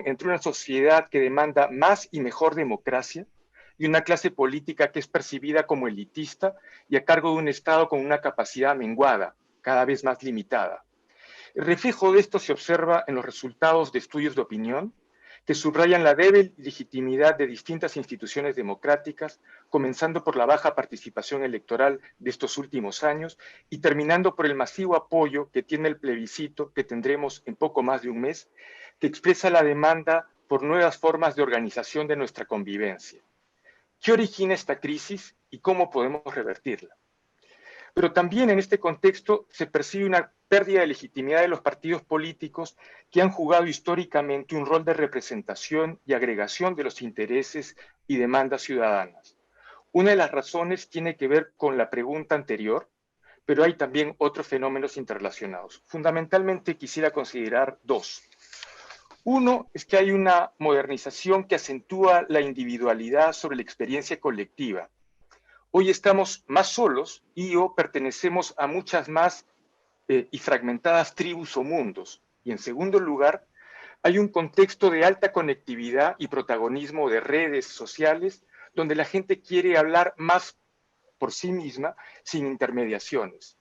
entre una sociedad que demanda más y mejor democracia y una clase política que es percibida como elitista y a cargo de un Estado con una capacidad menguada, cada vez más limitada. El reflejo de esto se observa en los resultados de estudios de opinión que subrayan la débil legitimidad de distintas instituciones democráticas, comenzando por la baja participación electoral de estos últimos años y terminando por el masivo apoyo que tiene el plebiscito que tendremos en poco más de un mes, que expresa la demanda por nuevas formas de organización de nuestra convivencia. ¿Qué origina esta crisis y cómo podemos revertirla? Pero también en este contexto se percibe una pérdida de legitimidad de los partidos políticos que han jugado históricamente un rol de representación y agregación de los intereses y demandas ciudadanas. Una de las razones tiene que ver con la pregunta anterior, pero hay también otros fenómenos interrelacionados. Fundamentalmente quisiera considerar dos. Uno es que hay una modernización que acentúa la individualidad sobre la experiencia colectiva. Hoy estamos más solos y o pertenecemos a muchas más y fragmentadas tribus o mundos. Y en segundo lugar, hay un contexto de alta conectividad y protagonismo de redes sociales donde la gente quiere hablar más por sí misma sin intermediaciones.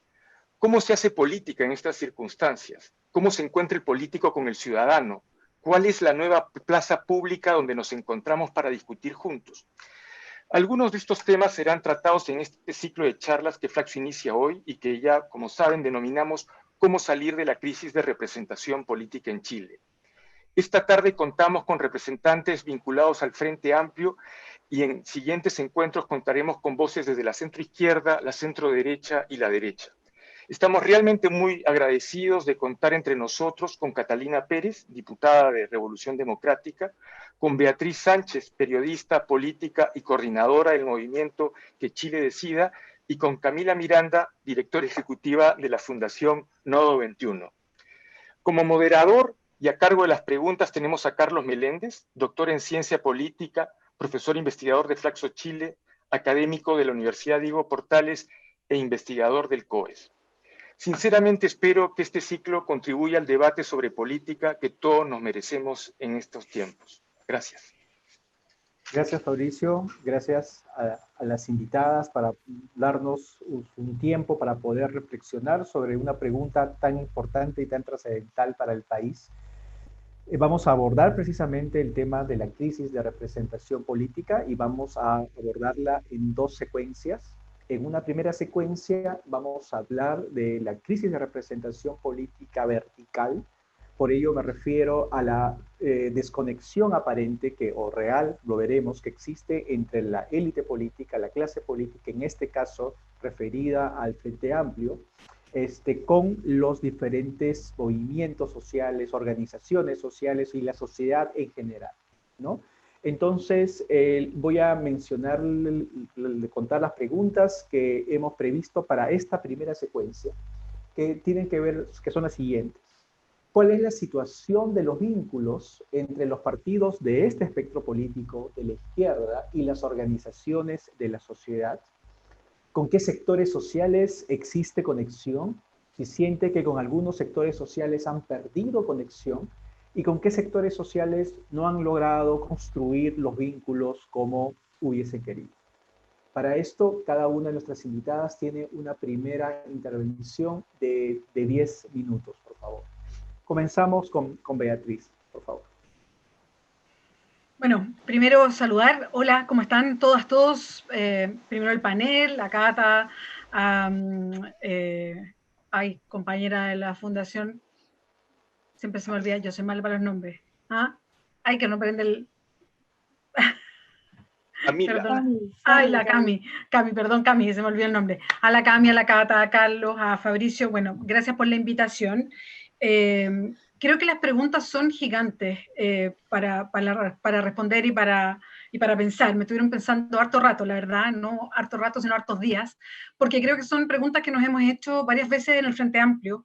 ¿Cómo se hace política en estas circunstancias? ¿Cómo se encuentra el político con el ciudadano? ¿Cuál es la nueva plaza pública donde nos encontramos para discutir juntos? Algunos de estos temas serán tratados en este ciclo de charlas que Flaxo inicia hoy y que ya, como saben, denominamos Cómo salir de la crisis de representación política en Chile. Esta tarde contamos con representantes vinculados al Frente Amplio y en siguientes encuentros contaremos con voces desde la centroizquierda, la centroderecha y la derecha. Estamos realmente muy agradecidos de contar entre nosotros con Catalina Pérez, diputada de Revolución Democrática, con Beatriz Sánchez, periodista, política y coordinadora del movimiento Que Chile Decida, y con Camila Miranda, directora ejecutiva de la Fundación Nodo 21. Como moderador y a cargo de las preguntas tenemos a Carlos Meléndez, doctor en Ciencia Política, profesor investigador de Flaxo Chile, académico de la Universidad Diego Portales e investigador del COES. Sinceramente espero que este ciclo contribuya al debate sobre política que todos nos merecemos en estos tiempos. Gracias. Gracias, Fabricio. Gracias a las invitadas para darnos un tiempo para poder reflexionar sobre una pregunta tan importante y tan trascendental para el país. Vamos a abordar precisamente el tema de la crisis de representación política y vamos a abordarla en dos secuencias. En una primera secuencia vamos a hablar de la crisis de representación política vertical. Por ello me refiero a la desconexión aparente o real, lo veremos, que existe entre la élite política, la clase política, en este caso referida al Frente Amplio, con los diferentes movimientos sociales, organizaciones sociales y la sociedad en general, ¿no? Entonces, voy a mencionar, contar las preguntas que hemos previsto para esta primera secuencia, que tienen que ver, que son las siguientes. ¿Cuál es la situación de los vínculos entre los partidos de este espectro político de la izquierda y las organizaciones de la sociedad? ¿Con qué sectores sociales existe conexión? Si siente que con algunos sectores sociales han perdido conexión, y con qué sectores sociales no han logrado construir los vínculos como hubiese querido. Para esto, cada una de nuestras invitadas tiene una primera intervención de 10 minutos, por favor. Comenzamos con Beatriz, por favor. Bueno, primero saludar. Hola, ¿cómo están todas, todos? Primero el panel, a Cata, ay, compañera de la fundación, siempre se me olvida, yo soy mal para los nombres. ¿Ah? Ay, que no prende el... Camila. Ay, la Cami, perdón, Cami, se me olvidó el nombre. A la Cami, a la Cata, a Carlos, a Fabricio, bueno, gracias por la invitación. Creo que las preguntas son gigantes para responder y para pensar. Me estuvieron pensando harto rato, la verdad, no harto rato, sino hartos días, porque creo que son preguntas que nos hemos hecho varias veces en el Frente Amplio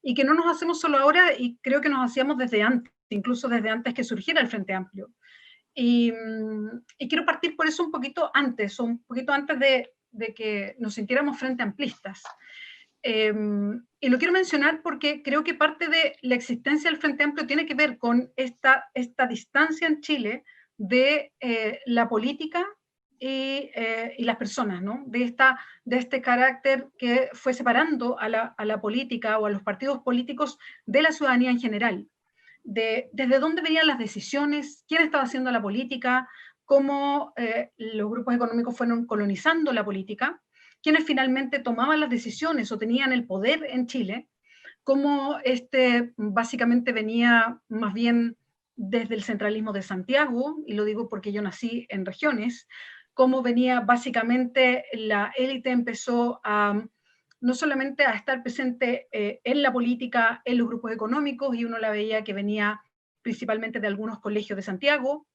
y que no nos hacemos solo ahora, y creo que nos hacíamos desde antes, incluso desde antes que surgiera el Frente Amplio. Y quiero partir por eso un poquito antes de que nos sintiéramos frente amplistas. Y lo quiero mencionar porque creo que parte de la existencia del Frente Amplio tiene que ver con esta distancia en Chile de la política y las personas, ¿no? De este carácter que fue separando a la política o a los partidos políticos de la ciudadanía en general. Desde dónde venían las decisiones, quién estaba haciendo la política, cómo los grupos económicos fueron colonizando la política, quienes finalmente tomaban las decisiones o tenían el poder en Chile, cómo básicamente venía más bien desde el centralismo de Santiago, y lo digo porque yo nací en regiones, cómo venía básicamente la élite empezó a no solamente a estar presente en la política, en los grupos económicos, y uno la veía que venía principalmente de algunos colegios de Santiago,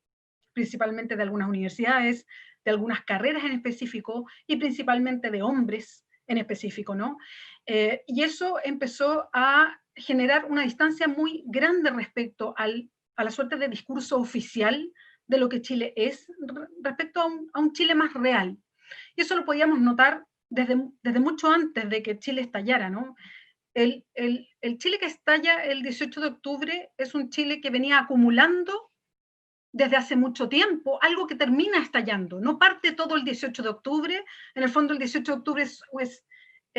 principalmente de algunas universidades, de algunas carreras en específico, y principalmente de hombres en específico, ¿no? Y eso empezó a generar una distancia muy grande respecto a la suerte de discurso oficial de lo que Chile es, respecto a un Chile más real. Y eso lo podíamos notar desde mucho antes de que Chile estallara, ¿no? El Chile que estalla el 18 de octubre es un Chile que venía acumulando desde hace mucho tiempo, algo que termina estallando. No parte todo el 18 de octubre, en el fondo el 18 de octubre es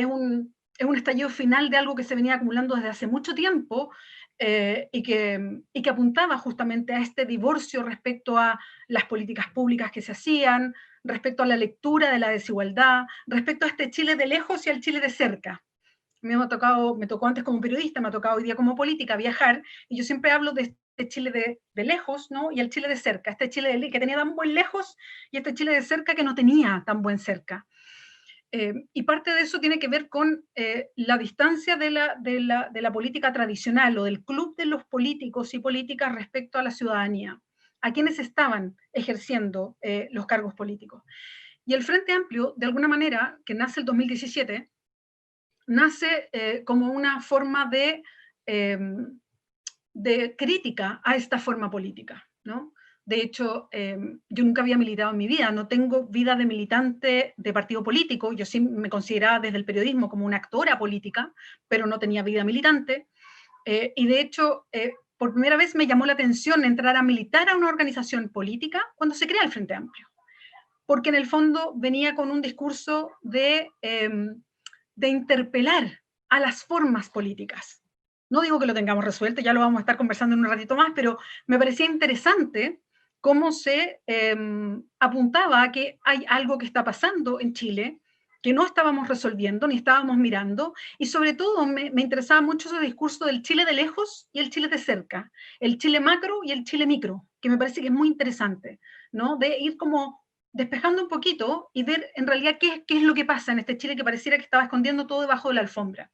un estallido final de algo que se venía acumulando desde hace mucho tiempo, y que apuntaba justamente a este divorcio respecto a las políticas públicas que se hacían, respecto a la lectura de la desigualdad, respecto a este Chile de lejos y al Chile de cerca. A mí me tocó antes como periodista, me ha tocado hoy día como política viajar, y yo siempre hablo de este Chile de lejos, ¿no? Y el Chile de cerca, este Chile que tenía tan buen lejos y este Chile de cerca que no tenía tan buen cerca. Y parte de eso tiene que ver con la distancia de la política tradicional o del club de los políticos y políticas respecto a la ciudadanía, a quienes estaban ejerciendo los cargos políticos. Y el Frente Amplio, de alguna manera, que nace el 2017, nace como una forma de crítica a esta forma política, ¿no? De hecho, yo nunca había militado en mi vida, no tengo vida de militante de partido político, yo sí me consideraba desde el periodismo como una actora política, pero no tenía vida militante, y de hecho, por primera vez me llamó la atención entrar a militar a una organización política cuando se crea el Frente Amplio, porque en el fondo venía con un discurso de interpelar a las formas políticas. No digo que lo tengamos resuelto, ya lo vamos a estar conversando en un ratito más, pero me parecía interesante cómo se apuntaba a que hay algo que está pasando en Chile que no estábamos resolviendo ni estábamos mirando, y sobre todo me interesaba mucho ese discurso del Chile de lejos y el Chile de cerca, el Chile macro y el Chile micro, que me parece que es muy interesante, ¿no? De ir como despejando un poquito y ver en realidad qué es lo que pasa en este Chile que pareciera que estaba escondiendo todo debajo de la alfombra.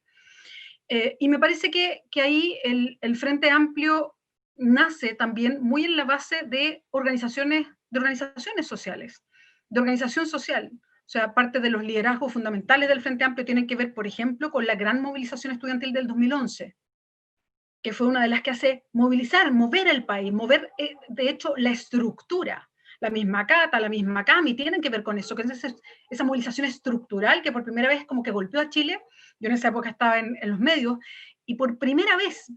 Y me parece que ahí el Frente Amplio nace también muy en la base de organizaciones sociales, de organización social. O sea, parte de los liderazgos fundamentales del Frente Amplio tienen que ver, por ejemplo, con la gran movilización estudiantil del 2011, que fue una de las que hace movilizar, mover el país, mover, de hecho, la estructura. La misma Cata, la misma Cami, tienen que ver con eso, que es esa movilización estructural que por primera vez como que golpeó a Chile. Yo en esa época estaba en los medios, y por primera vez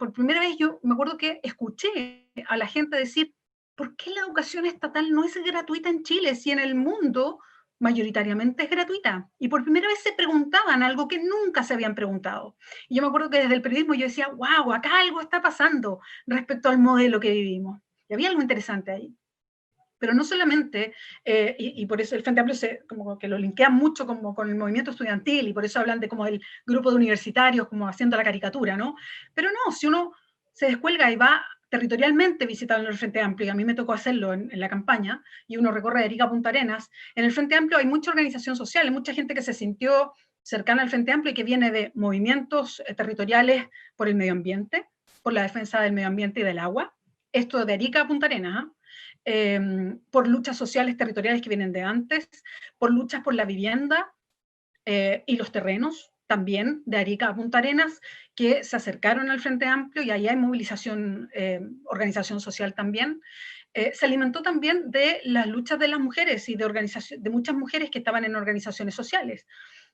yo me acuerdo que escuché a la gente decir, ¿por qué la educación estatal no es gratuita en Chile si en el mundo mayoritariamente es gratuita? Y por primera vez se preguntaban algo que nunca se habían preguntado. Y yo me acuerdo que desde el periodismo yo decía, wow, acá algo está pasando respecto al modelo que vivimos. Y había algo interesante ahí. Pero no solamente, y por eso el Frente Amplio como que lo linkean mucho como con el movimiento estudiantil, y por eso hablan de como el grupo de universitarios como haciendo la caricatura, ¿no? Pero no, si uno se descuelga y va territorialmente visitando el Frente Amplio, y a mí me tocó hacerlo en la campaña, y uno recorre de Arica a Punta Arenas, en el Frente Amplio hay mucha organización social, hay mucha gente que se sintió cercana al Frente Amplio y que viene de movimientos territoriales por el medio ambiente, por la defensa del medio ambiente y del agua, esto de Arica a Punta Arenas, por luchas sociales territoriales que vienen de antes, por luchas por la vivienda y los terrenos, también de Arica a Punta Arenas, que se acercaron al Frente Amplio, y ahí hay movilización, organización social también. Se alimentó también de las luchas de las mujeres y de muchas mujeres que estaban en organizaciones sociales.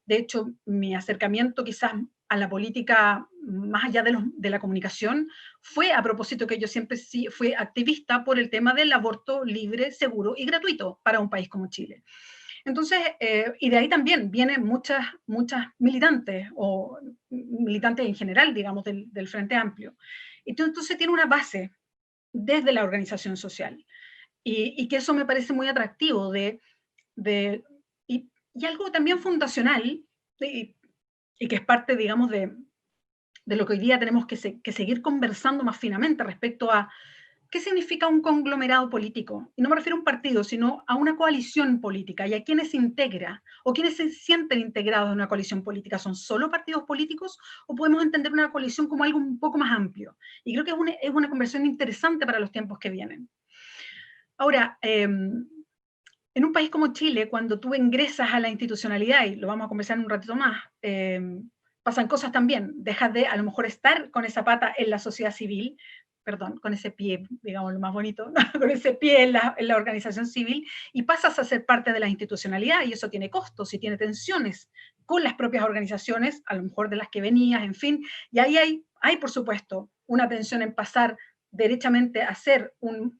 De hecho, mi acercamiento quizás a la política, más allá de la comunicación, fue a propósito que yo siempre sí fui activista por el tema del aborto libre, seguro y gratuito para un país como Chile. Entonces, y de ahí también vienen muchas militantes, o militantes en general, digamos, del Frente Amplio. Entonces tiene una base desde la organización social. Y que eso me parece muy atractivo y algo también fundacional, y que es parte, digamos, de lo que hoy día tenemos que seguir conversando más finamente respecto a qué significa un conglomerado político. Y no me refiero a un partido, sino a una coalición política y a quienes integra o quienes se sienten integrados en una coalición política. ¿Son solo partidos políticos o podemos entender una coalición como algo un poco más amplio? Y creo que es una conversación interesante para los tiempos que vienen. Ahora, en un país como Chile, cuando tú ingresas a la institucionalidad, y lo vamos a conversar en un ratito más, pasan cosas también. Dejas de, a lo mejor, estar con esa pata en la sociedad civil, perdón, con ese pie, digamos lo más bonito, con ese pie en la organización civil, y pasas a ser parte de la institucionalidad, y eso tiene costos y tiene tensiones con las propias organizaciones, a lo mejor de las que venías, en fin, y ahí hay por supuesto, una tensión en pasar derechamente a ser un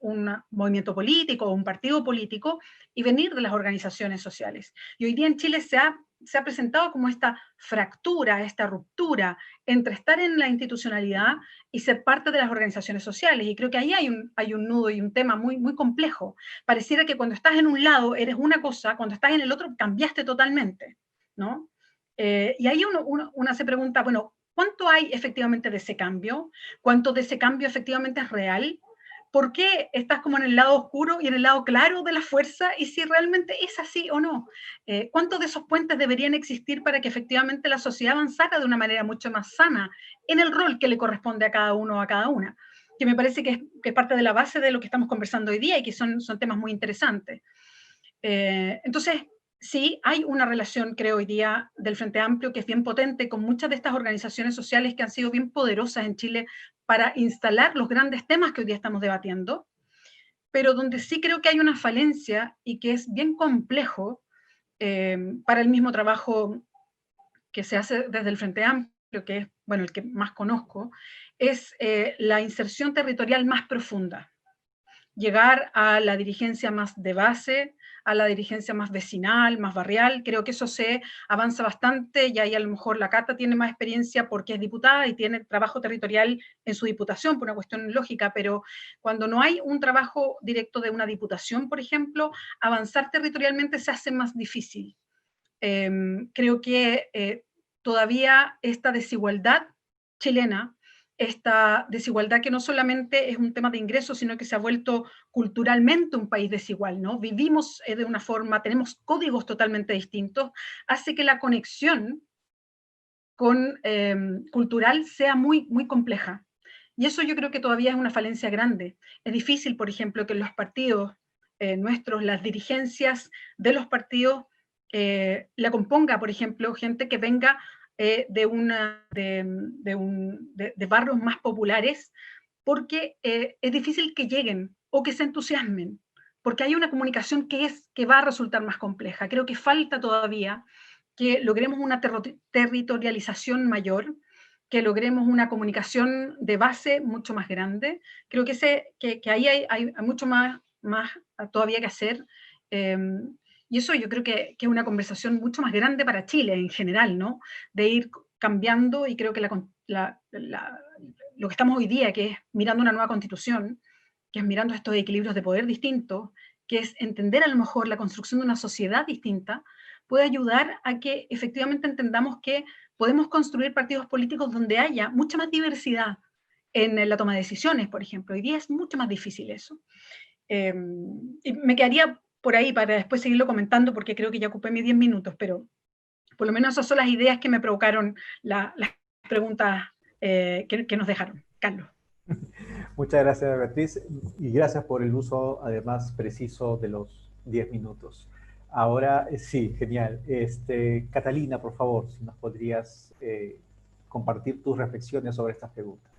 movimiento político o un partido político y venir de las organizaciones sociales. Y hoy día en Chile se ha presentado como esta fractura, esta ruptura entre estar en la institucionalidad y ser parte de las organizaciones sociales. Y creo que ahí hay un nudo y un tema muy, muy complejo. Pareciera que cuando estás en un lado eres una cosa, cuando estás en el otro cambiaste totalmente, ¿no? Y ahí uno se pregunta, bueno, ¿cuánto hay efectivamente de ese cambio? ¿Cuánto de ese cambio efectivamente es real? ¿Por qué estás como en el lado oscuro y en el lado claro de la fuerza? Y si realmente es así o no. ¿Cuántos de esos puentes deberían existir para que efectivamente la sociedad avanzara de una manera mucho más sana en el rol que le corresponde a cada uno o a cada una? Que me parece que es parte de la base de lo que estamos conversando hoy día y que son temas muy interesantes. Entonces, sí, hay una relación, creo, hoy día del Frente Amplio que es bien potente con muchas de estas organizaciones sociales que han sido bien poderosas en Chile para instalar los grandes temas que hoy día estamos debatiendo, pero donde sí creo que hay una falencia y que es bien complejo para el mismo trabajo que se hace desde el Frente Amplio, que es, bueno, el que más conozco, es la inserción territorial más profunda. Llegar a la dirigencia más de base, a la dirigencia más vecinal, más barrial. Creo que eso se avanza bastante y ahí a lo mejor la Cata tiene más experiencia porque es diputada y tiene trabajo territorial en su diputación por una cuestión lógica, pero cuando no hay un trabajo directo de una diputación, por ejemplo, avanzar territorialmente se hace más difícil. Creo que todavía esta desigualdad chilena, esta desigualdad que no solamente es un tema de ingresos, sino que se ha vuelto culturalmente un país desigual, ¿no? Vivimos de una forma, tenemos códigos totalmente distintos, hace que la conexión cultural sea muy, muy compleja. Y eso yo creo que todavía es una falencia grande. Es difícil, por ejemplo, que los partidos nuestros, las dirigencias de los partidos, la componga, por ejemplo, gente que venga de barrios más populares, porque es difícil que lleguen o que se entusiasmen, porque hay una comunicación que va a resultar más compleja. Creo que falta todavía que logremos una territorialización mayor, que logremos una comunicación de base mucho más grande. Creo que ahí hay mucho más todavía que hacer. Y eso yo creo que es una conversación mucho más grande para Chile en general, ¿no? De ir cambiando, y creo que lo que estamos hoy día, que es mirando una nueva constitución, que es mirando estos equilibrios de poder distintos, que es entender a lo mejor la construcción de una sociedad distinta, puede ayudar a que efectivamente entendamos que podemos construir partidos políticos donde haya mucha más diversidad en la toma de decisiones, por ejemplo. Hoy día es mucho más difícil eso. Y me quedaría por ahí para después seguirlo comentando, porque creo que ya ocupé mis 10 minutos, pero por lo menos esas son las ideas que me provocaron las preguntas que nos dejaron. Carlos. Muchas gracias, Beatriz, y gracias por el uso, además, preciso de los 10 minutos. Ahora, sí, genial. Catalina, por favor, si nos podrías compartir tus reflexiones sobre estas preguntas.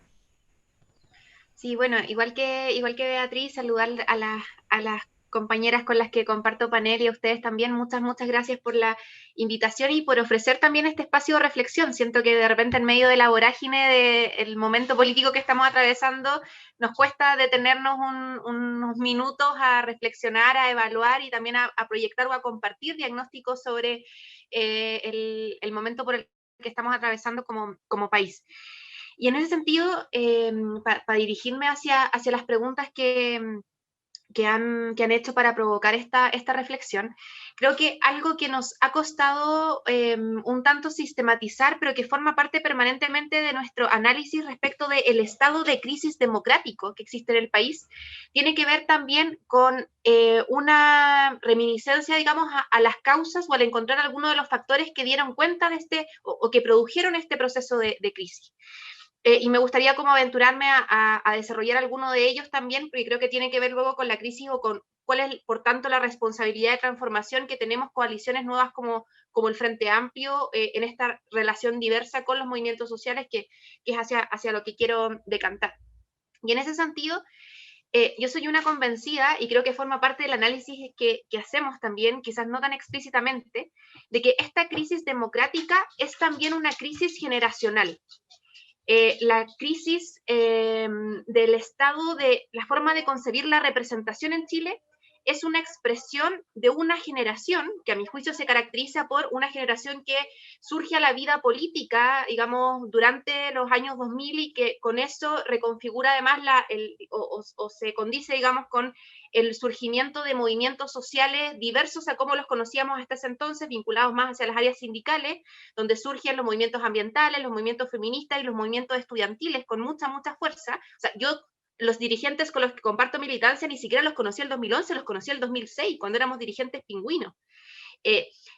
Sí, bueno, igual que Beatriz, saludar a las compañeras con las que comparto panel y a ustedes también, muchas gracias por la invitación y por ofrecer también este espacio de reflexión. Siento que de repente en medio de la vorágine del momento político que estamos atravesando, nos cuesta detenernos unos minutos a reflexionar, a evaluar y también a proyectar o a compartir diagnósticos sobre el momento por el que estamos atravesando como país. Y en ese sentido, para dirigirme hacia las preguntas que han hecho para provocar esta reflexión, creo que algo que nos ha costado un tanto sistematizar, pero que forma parte permanentemente de nuestro análisis respecto del estado de crisis democrático que existe en el país, tiene que ver también con una reminiscencia, digamos, a las causas o al encontrar algunos de los factores que dieron cuenta de o que produjeron este proceso de crisis. Y me gustaría como aventurarme a desarrollar alguno de ellos también, porque creo que tiene que ver luego con la crisis o con cuál es, por tanto, la responsabilidad de transformación que tenemos coaliciones nuevas como el Frente Amplio en esta relación diversa con los movimientos sociales, que es hacia lo que quiero decantar. Y en ese sentido, yo soy una convencida, y creo que forma parte del análisis que hacemos también, quizás no tan explícitamente, de que esta crisis democrática es también una crisis generacional. La crisis del Estado, de la forma de concebir la representación en Chile, es una expresión de una generación que a mi juicio se caracteriza por una generación que surge a la vida política, digamos, durante los años 2000 y que con eso reconfigura además o se condice, digamos, con el surgimiento de movimientos sociales diversos a como los conocíamos hasta ese entonces, vinculados más hacia las áreas sindicales, donde surgen los movimientos ambientales, los movimientos feministas y los movimientos estudiantiles con mucha fuerza. O sea, yo los dirigentes con los que comparto militancia ni siquiera los conocí el 2011, los conocí el 2006, cuando éramos dirigentes pingüinos.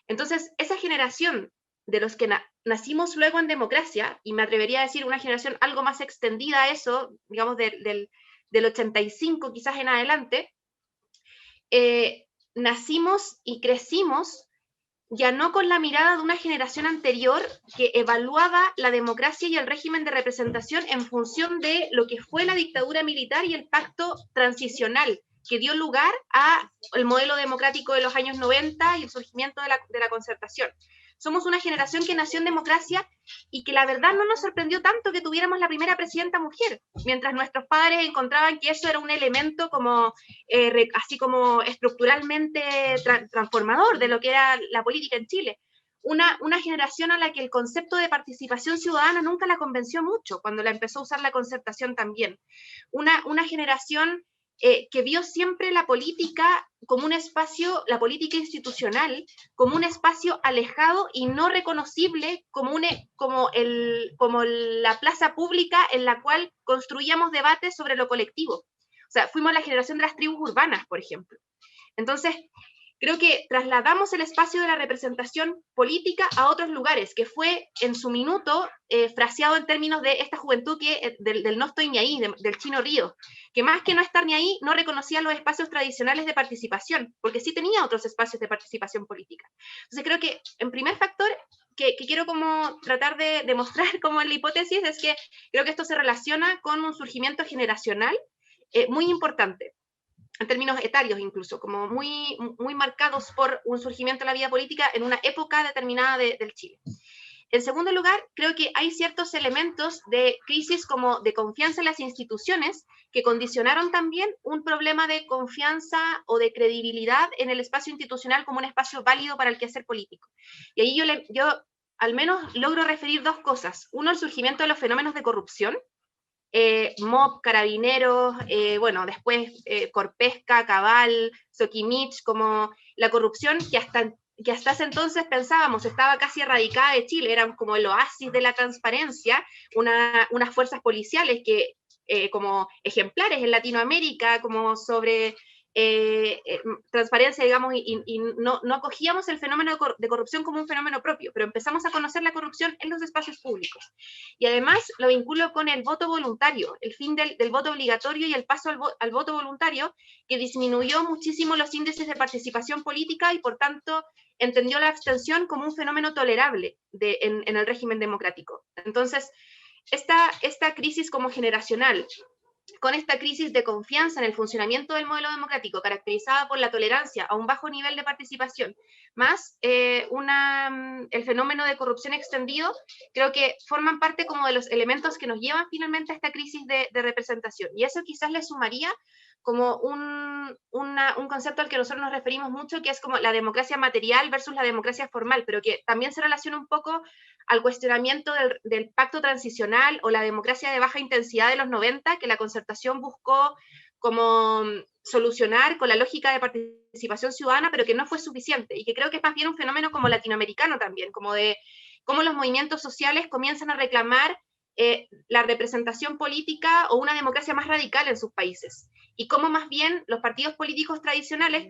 Entonces, esa generación de los que nacimos luego en democracia, y me atrevería a decir una generación algo más extendida a eso, digamos del 85 quizás en adelante, nacimos y crecimos ya no con la mirada de una generación anterior que evaluaba la democracia y el régimen de representación en función de lo que fue la dictadura militar y el pacto transicional que dio lugar al modelo democrático de los años 90 y el surgimiento de la concertación. Somos una generación que nació en democracia y que la verdad no nos sorprendió tanto que tuviéramos la primera presidenta mujer, mientras nuestros padres encontraban que eso era un elemento como, así como estructuralmente transformador de lo que era la política en Chile. Una generación a la que el concepto de participación ciudadana nunca la convenció mucho, cuando la empezó a usar la concertación también. Una generación que vio siempre la política como un espacio, la política institucional, como un espacio alejado y no reconocible como la plaza pública en la cual construíamos debates sobre lo colectivo. O sea, fuimos la generación de las tribus urbanas, por ejemplo. Entonces, creo que trasladamos el espacio de la representación política a otros lugares, que fue en su minuto fraseado en términos de esta juventud del no estoy ni ahí, del Chino Ríos, que más que no estar ni ahí, no reconocía los espacios tradicionales de participación, porque sí tenía otros espacios de participación política. Entonces creo que el primer factor que quiero como tratar de demostrar como en la hipótesis es que creo que esto se relaciona con un surgimiento generacional muy importante, en términos etarios incluso, como muy marcados por un surgimiento de la vida política en una época determinada del Chile. En segundo lugar, creo que hay ciertos elementos de crisis como de confianza en las instituciones que condicionaron también un problema de confianza o de credibilidad en el espacio institucional como un espacio válido para el quehacer político. Y ahí yo al menos logro referir dos cosas. Uno, el surgimiento de los fenómenos de corrupción, MOB, Carabineros, bueno, después Corpesca, Cabal, Soquimich, como la corrupción que hasta ese entonces pensábamos estaba casi erradicada de Chile, eran como el oasis de la transparencia, unas fuerzas policiales que como ejemplares en Latinoamérica, como sobre transparencia, digamos, y no acogíamos el fenómeno de corrupción como un fenómeno propio, pero empezamos a conocer la corrupción en los espacios públicos. Y además lo vinculo con el voto voluntario, el fin del voto obligatorio y el paso al voto voluntario, que disminuyó muchísimo los índices de participación política y por tanto entendió la abstención como un fenómeno tolerable en el régimen democrático. Entonces, esta crisis como generacional, con esta crisis de confianza en el funcionamiento del modelo democrático, caracterizada por la tolerancia a un bajo nivel de participación, más el fenómeno de corrupción extendido, creo que forman parte como de los elementos que nos llevan finalmente a esta crisis de representación. Y eso quizás le sumaría como un concepto al que nosotros nos referimos mucho, que es como la democracia material versus la democracia formal, pero que también se relaciona un poco al cuestionamiento del pacto transicional o la democracia de baja intensidad de los 90, que la Concertación buscó como solucionar con la lógica de participación ciudadana, pero que no fue suficiente, y que creo que es más bien un fenómeno como latinoamericano también, como de cómo los movimientos sociales comienzan a reclamar la representación política o una democracia más radical en sus países, y cómo más bien los partidos políticos tradicionales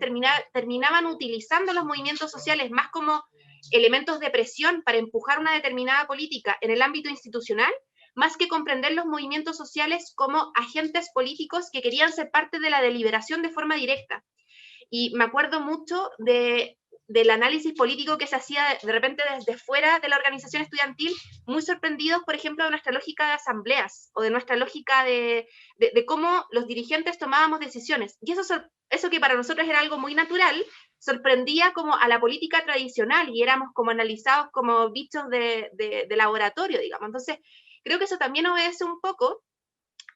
terminaban utilizando los movimientos sociales más como elementos de presión para empujar una determinada política en el ámbito institucional, más que comprender los movimientos sociales como agentes políticos que querían ser parte de la deliberación de forma directa. Y me acuerdo mucho del análisis político que se hacía de repente desde fuera de la organización estudiantil, muy sorprendidos, por ejemplo, de nuestra lógica de asambleas, o de nuestra lógica de cómo los dirigentes tomábamos decisiones. Y eso que para nosotros era algo muy natural, sorprendía como a la política tradicional, y éramos como analizados como bichos de laboratorio, digamos. Entonces, creo que eso también obedece un poco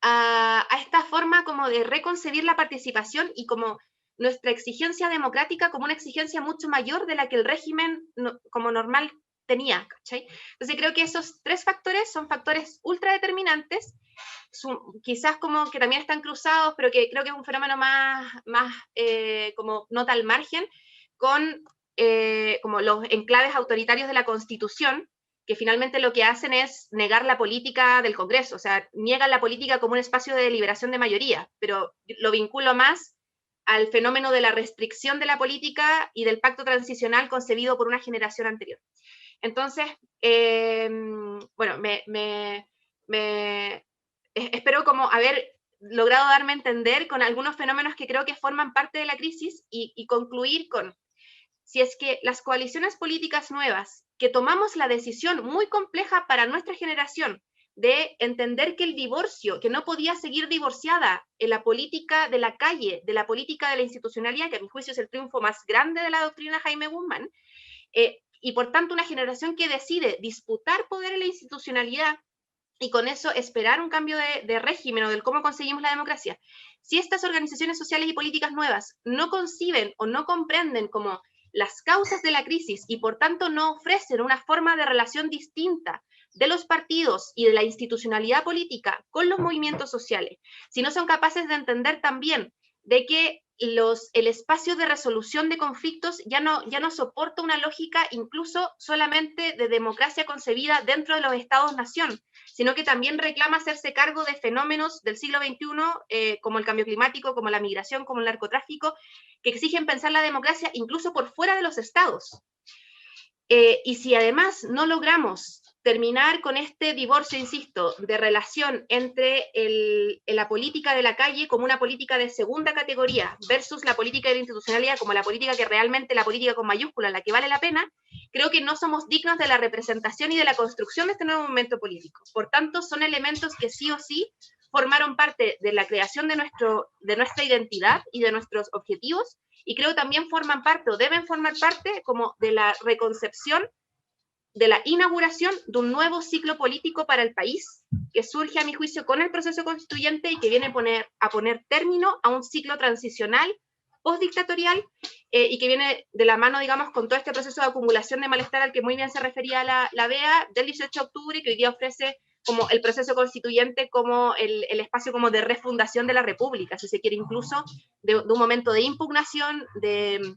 a esta forma como de reconcebir la participación y como nuestra exigencia democrática como una exigencia mucho mayor de la que el régimen como normal tenía, ¿cachai? Entonces creo que esos tres factores son factores ultra determinantes, quizás como que también están cruzados, pero que creo que es un fenómeno más como nota al margen, con como los enclaves autoritarios de la Constitución, que finalmente lo que hacen es negar la política del Congreso, o sea, niegan la política como un espacio de deliberación de mayoría, pero lo vinculo más al fenómeno de la restricción de la política y del pacto transicional concebido por una generación anterior. Entonces, bueno, espero como haber logrado darme a entender con algunos fenómenos que creo que forman parte de la crisis y concluir con, si es que las coaliciones políticas nuevas, que tomamos la decisión muy compleja para nuestra generación de entender que el divorcio, que no podía seguir divorciada en la política de la calle, de la política de la institucionalidad, que a mi juicio es el triunfo más grande de la doctrina Jaime Guzmán, y por tanto una generación que decide disputar poder en la institucionalidad y con eso esperar un cambio de régimen o del cómo conseguimos la democracia. Si estas organizaciones sociales y políticas nuevas no conciben o no comprenden como las causas de la crisis y por tanto no ofrecen una forma de relación distinta de los partidos y de la institucionalidad política con los movimientos sociales, si no son capaces de entender también de que el espacio de resolución de conflictos ya no soporta una lógica incluso solamente de democracia concebida dentro de los estados-nación, sino que también reclama hacerse cargo de fenómenos del siglo XXI, como el cambio climático, como la migración, como el narcotráfico, que exigen pensar la democracia incluso por fuera de los estados. Y si además no logramos terminar con este divorcio, insisto, de relación entre la política de la calle como una política de segunda categoría versus la política de la institucionalidad como la política que realmente, la política con mayúscula, la que vale la pena, creo que no somos dignos de la representación y de la construcción de este nuevo momento político. Por tanto, son elementos que sí o sí formaron parte de la creación de nuestra identidad y de nuestros objetivos, y creo también forman parte o deben formar parte como de la reconcepción, de la inauguración de un nuevo ciclo político para el país, que surge a mi juicio con el proceso constituyente y que viene a poner término a un ciclo transicional postdictatorial, y que viene de la mano, digamos, con todo este proceso de acumulación de malestar al que muy bien se refería la Bea del 18 de octubre, que hoy día ofrece como el proceso constituyente como el espacio como de refundación de la República, si se quiere, incluso de un momento de impugnación, de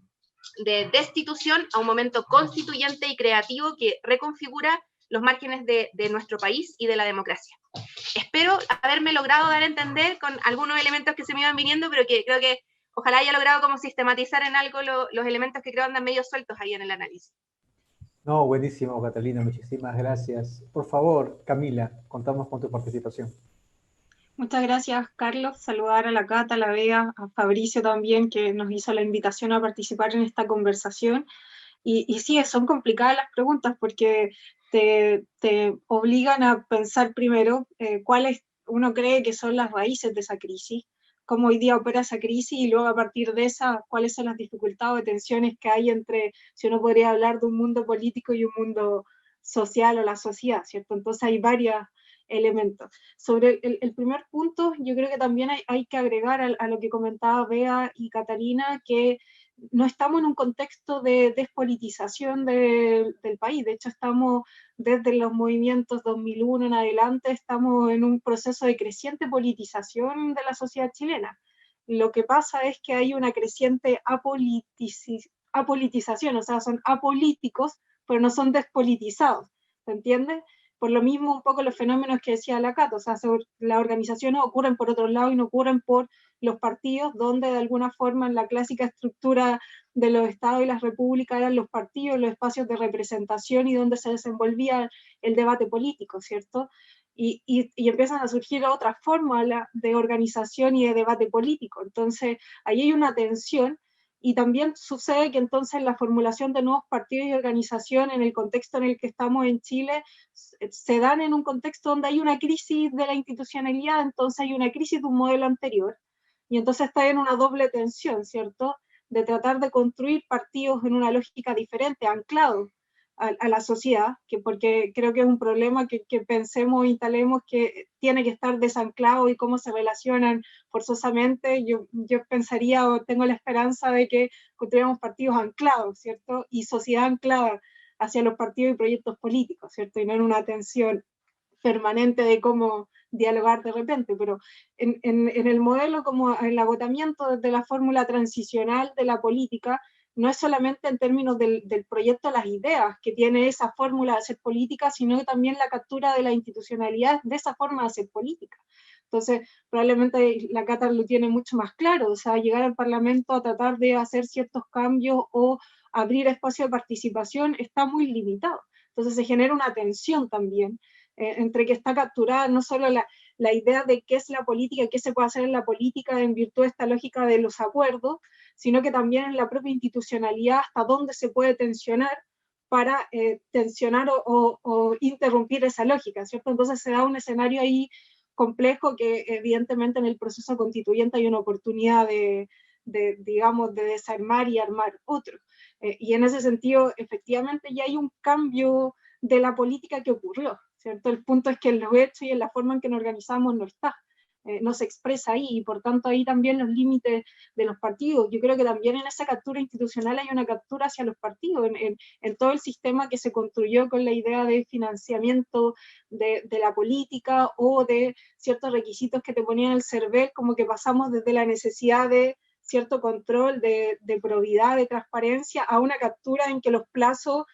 destitución a un momento constituyente y creativo que reconfigura los márgenes de nuestro país y de la democracia. Espero haberme logrado dar a entender con algunos elementos que se me iban viniendo, pero que creo que ojalá haya logrado como sistematizar en algo los elementos que creo andan medio sueltos ahí en el análisis. No, buenísimo, Catalina, muchísimas gracias. Por favor, Camila, contamos con tu participación. Muchas gracias, Carlos. Saludar a la Cata, a la Bea, a Fabricio también, que nos hizo la invitación a participar en esta conversación. Y sí, son complicadas las preguntas porque te obligan a pensar primero cuál es uno cree que son las raíces de esa crisis, cómo hoy día opera esa crisis, y luego a partir de esa, cuáles son las dificultades o tensiones que hay entre, si uno podría hablar de un mundo político y un mundo social o la sociedad, ¿cierto? Entonces hay varios elementos. Sobre el primer punto, yo creo que también hay que agregar a lo que comentaba Bea y Catalina, que no estamos en un contexto de despolitización del país. De hecho, estamos desde los movimientos 2001 en adelante, estamos en un proceso de creciente politización de la sociedad chilena. Lo que pasa es que hay una creciente apolitización, o sea, son apolíticos, pero no son despolitizados, ¿se entiende? Por lo mismo, un poco los fenómenos que decía la Cato, o sea, las organizaciones ocurren por otro lado y no ocurren por los partidos, donde de alguna forma en la clásica estructura de los estados y las repúblicas eran los partidos, los espacios de representación y donde se desenvolvía el debate político, ¿cierto? Y empiezan a surgir otras formas de organización y de debate político. Entonces, ahí hay una tensión. Y también sucede que entonces la formulación de nuevos partidos y organización en el contexto en el que estamos en Chile se dan en un contexto donde hay una crisis de la institucionalidad, entonces hay una crisis de un modelo anterior, y entonces está en una doble tensión, ¿cierto? De tratar de construir partidos en una lógica diferente, anclados a la sociedad, porque creo que es un problema que pensemos, instalemos que tiene que estar desanclado y cómo se relacionan forzosamente. Yo pensaría o tengo la esperanza de que construyamos partidos anclados, ¿cierto? Y sociedad anclada hacia los partidos y proyectos políticos, ¿cierto? Y no en una tensión permanente de cómo dialogar de repente, pero en el modelo como el agotamiento desde la fórmula transicional de la política, no es solamente en términos del proyecto de las ideas que tiene esa fórmula de hacer política, sino que también la captura de la institucionalidad de esa forma de hacer política. Entonces, probablemente la Cata lo tiene mucho más claro, o sea, llegar al Parlamento a tratar de hacer ciertos cambios o abrir espacio de participación está muy limitado. Entonces se genera una tensión también entre que está capturada no solo la idea de qué es la política y qué se puede hacer en la política en virtud de esta lógica de los acuerdos, sino que también en la propia institucionalidad hasta dónde se puede tensionar para tensionar o interrumpir esa lógica, ¿cierto? Entonces se da un escenario ahí complejo que evidentemente en el proceso constituyente hay una oportunidad digamos, de desarmar y armar otro. Y en ese sentido, efectivamente, ya hay un cambio de la política que ocurrió, ¿cierto? El punto es que en los hechos y en la forma en que nos organizamos no está, no se expresa ahí, y por tanto ahí también los límites de los partidos. Yo creo que también en esa captura institucional hay una captura hacia los partidos, en todo el sistema que se construyó con la idea de financiamiento de la política o de ciertos requisitos que te ponían el CERVEL, como que pasamos desde la necesidad de cierto control, de probidad, de transparencia, a una captura en que los plazos,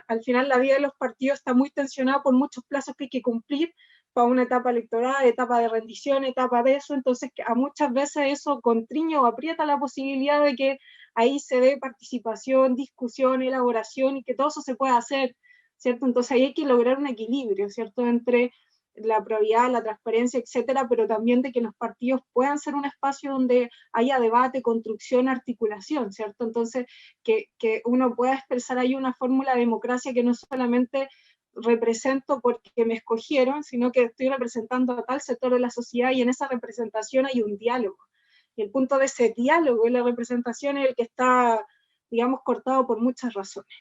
al final la vida de los partidos está muy tensionada por muchos plazos que hay que cumplir para una etapa electoral, etapa de rendición, etapa de eso, entonces a muchas veces eso constriñe o aprieta la posibilidad de que ahí se dé participación, discusión, elaboración y que todo eso se pueda hacer, ¿cierto? Entonces ahí hay que lograr un equilibrio, ¿cierto? Entre la probidad, la transparencia, etcétera, pero también de que los partidos puedan ser un espacio donde haya debate, construcción, articulación, ¿cierto? Entonces, que uno pueda expresar ahí una fórmula de democracia que no solamente represento porque me escogieron, sino que estoy representando a tal sector de la sociedad y en esa representación hay un diálogo. Y el punto de ese diálogo y la representación es el que está, digamos, cortado por muchas razones.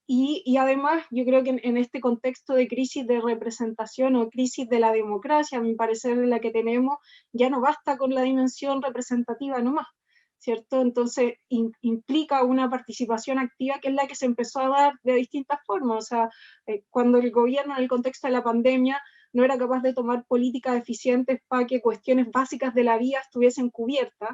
Y además, yo creo que en este contexto de crisis de representación o crisis de la democracia, a mi parecer, en la que tenemos, ya no basta con la dimensión representativa nomás, ¿cierto? Entonces, implica una participación activa que es la que se empezó a dar de distintas formas. O sea, cuando el gobierno, en el contexto de la pandemia, no era capaz de tomar políticas eficientes para que cuestiones básicas de la vida estuviesen cubiertas,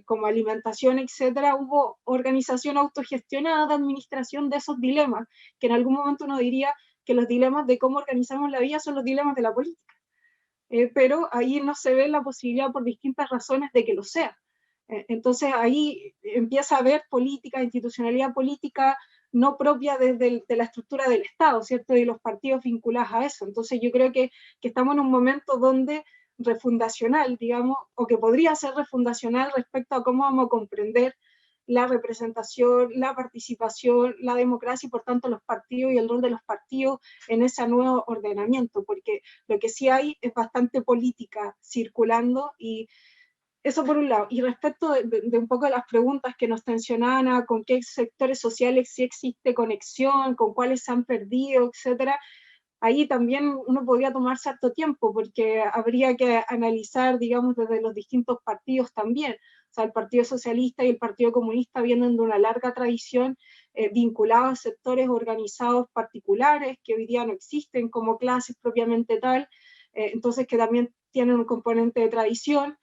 como alimentación, etcétera, hubo organización autogestionada de administración de esos dilemas, que en algún momento uno diría que los dilemas de cómo organizamos la vida son los dilemas de la política. Pero ahí no se ve la posibilidad por distintas razones de que lo sea. Entonces ahí empieza a haber política, institucionalidad política no propia de la estructura del Estado, ¿cierto? Y los partidos vinculados a eso. Entonces yo creo que estamos en un momento donde refundacional, digamos, o que podría ser refundacional respecto a cómo vamos a comprender la representación, la participación, la democracia y por tanto los partidos y el rol de los partidos en ese nuevo ordenamiento, porque lo que sí hay es bastante política circulando y eso por un lado. Y respecto de un poco de las preguntas que nos tensionaban, con qué sectores sociales sí existe conexión, con cuáles se han perdido, etcétera, ahí también uno podría tomarse harto tiempo, porque habría que analizar, digamos, desde los distintos partidos también. O sea, el Partido Socialista y el Partido Comunista vienen de una larga tradición vinculados a sectores organizados particulares que hoy día no existen como clases propiamente tal, entonces que también tienen un componente de tradición.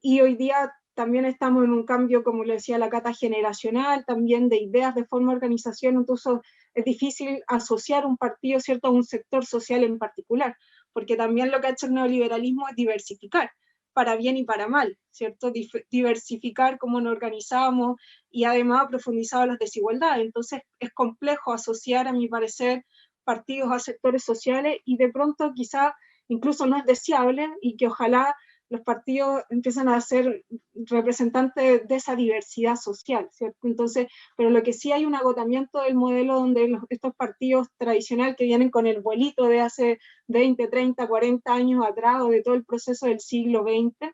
Y hoy día también estamos en un cambio, como le decía la Cata, generacional, también de ideas, de forma de organización, entonces es difícil asociar un partido, ¿cierto?, a un sector social en particular, porque también lo que ha hecho el neoliberalismo es diversificar, para bien y para mal, ¿cierto? Diversificar cómo nos organizamos y además profundizar las desigualdades. Entonces es complejo asociar, a mi parecer, partidos a sectores sociales y de pronto quizá incluso no es deseable y que ojalá los partidos empiezan a ser representantes de esa diversidad social, ¿cierto? Entonces, pero lo que sí hay un agotamiento del modelo donde estos partidos tradicionales que vienen con el vuelito de hace 20, 30, 40 años atrás o de todo el proceso del siglo XX,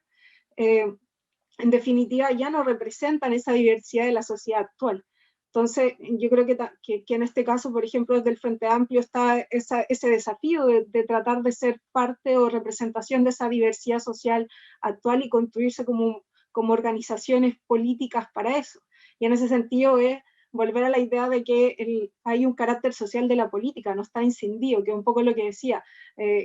en definitiva ya no representan esa diversidad de la sociedad actual. Entonces, yo creo que en este caso, por ejemplo, desde el Frente Amplio está ese desafío de tratar de ser parte o representación de esa diversidad social actual y construirse como organizaciones políticas para eso. Y en ese sentido es volver a la idea de que hay un carácter social de la política, no está incendido, que es un poco lo que decía,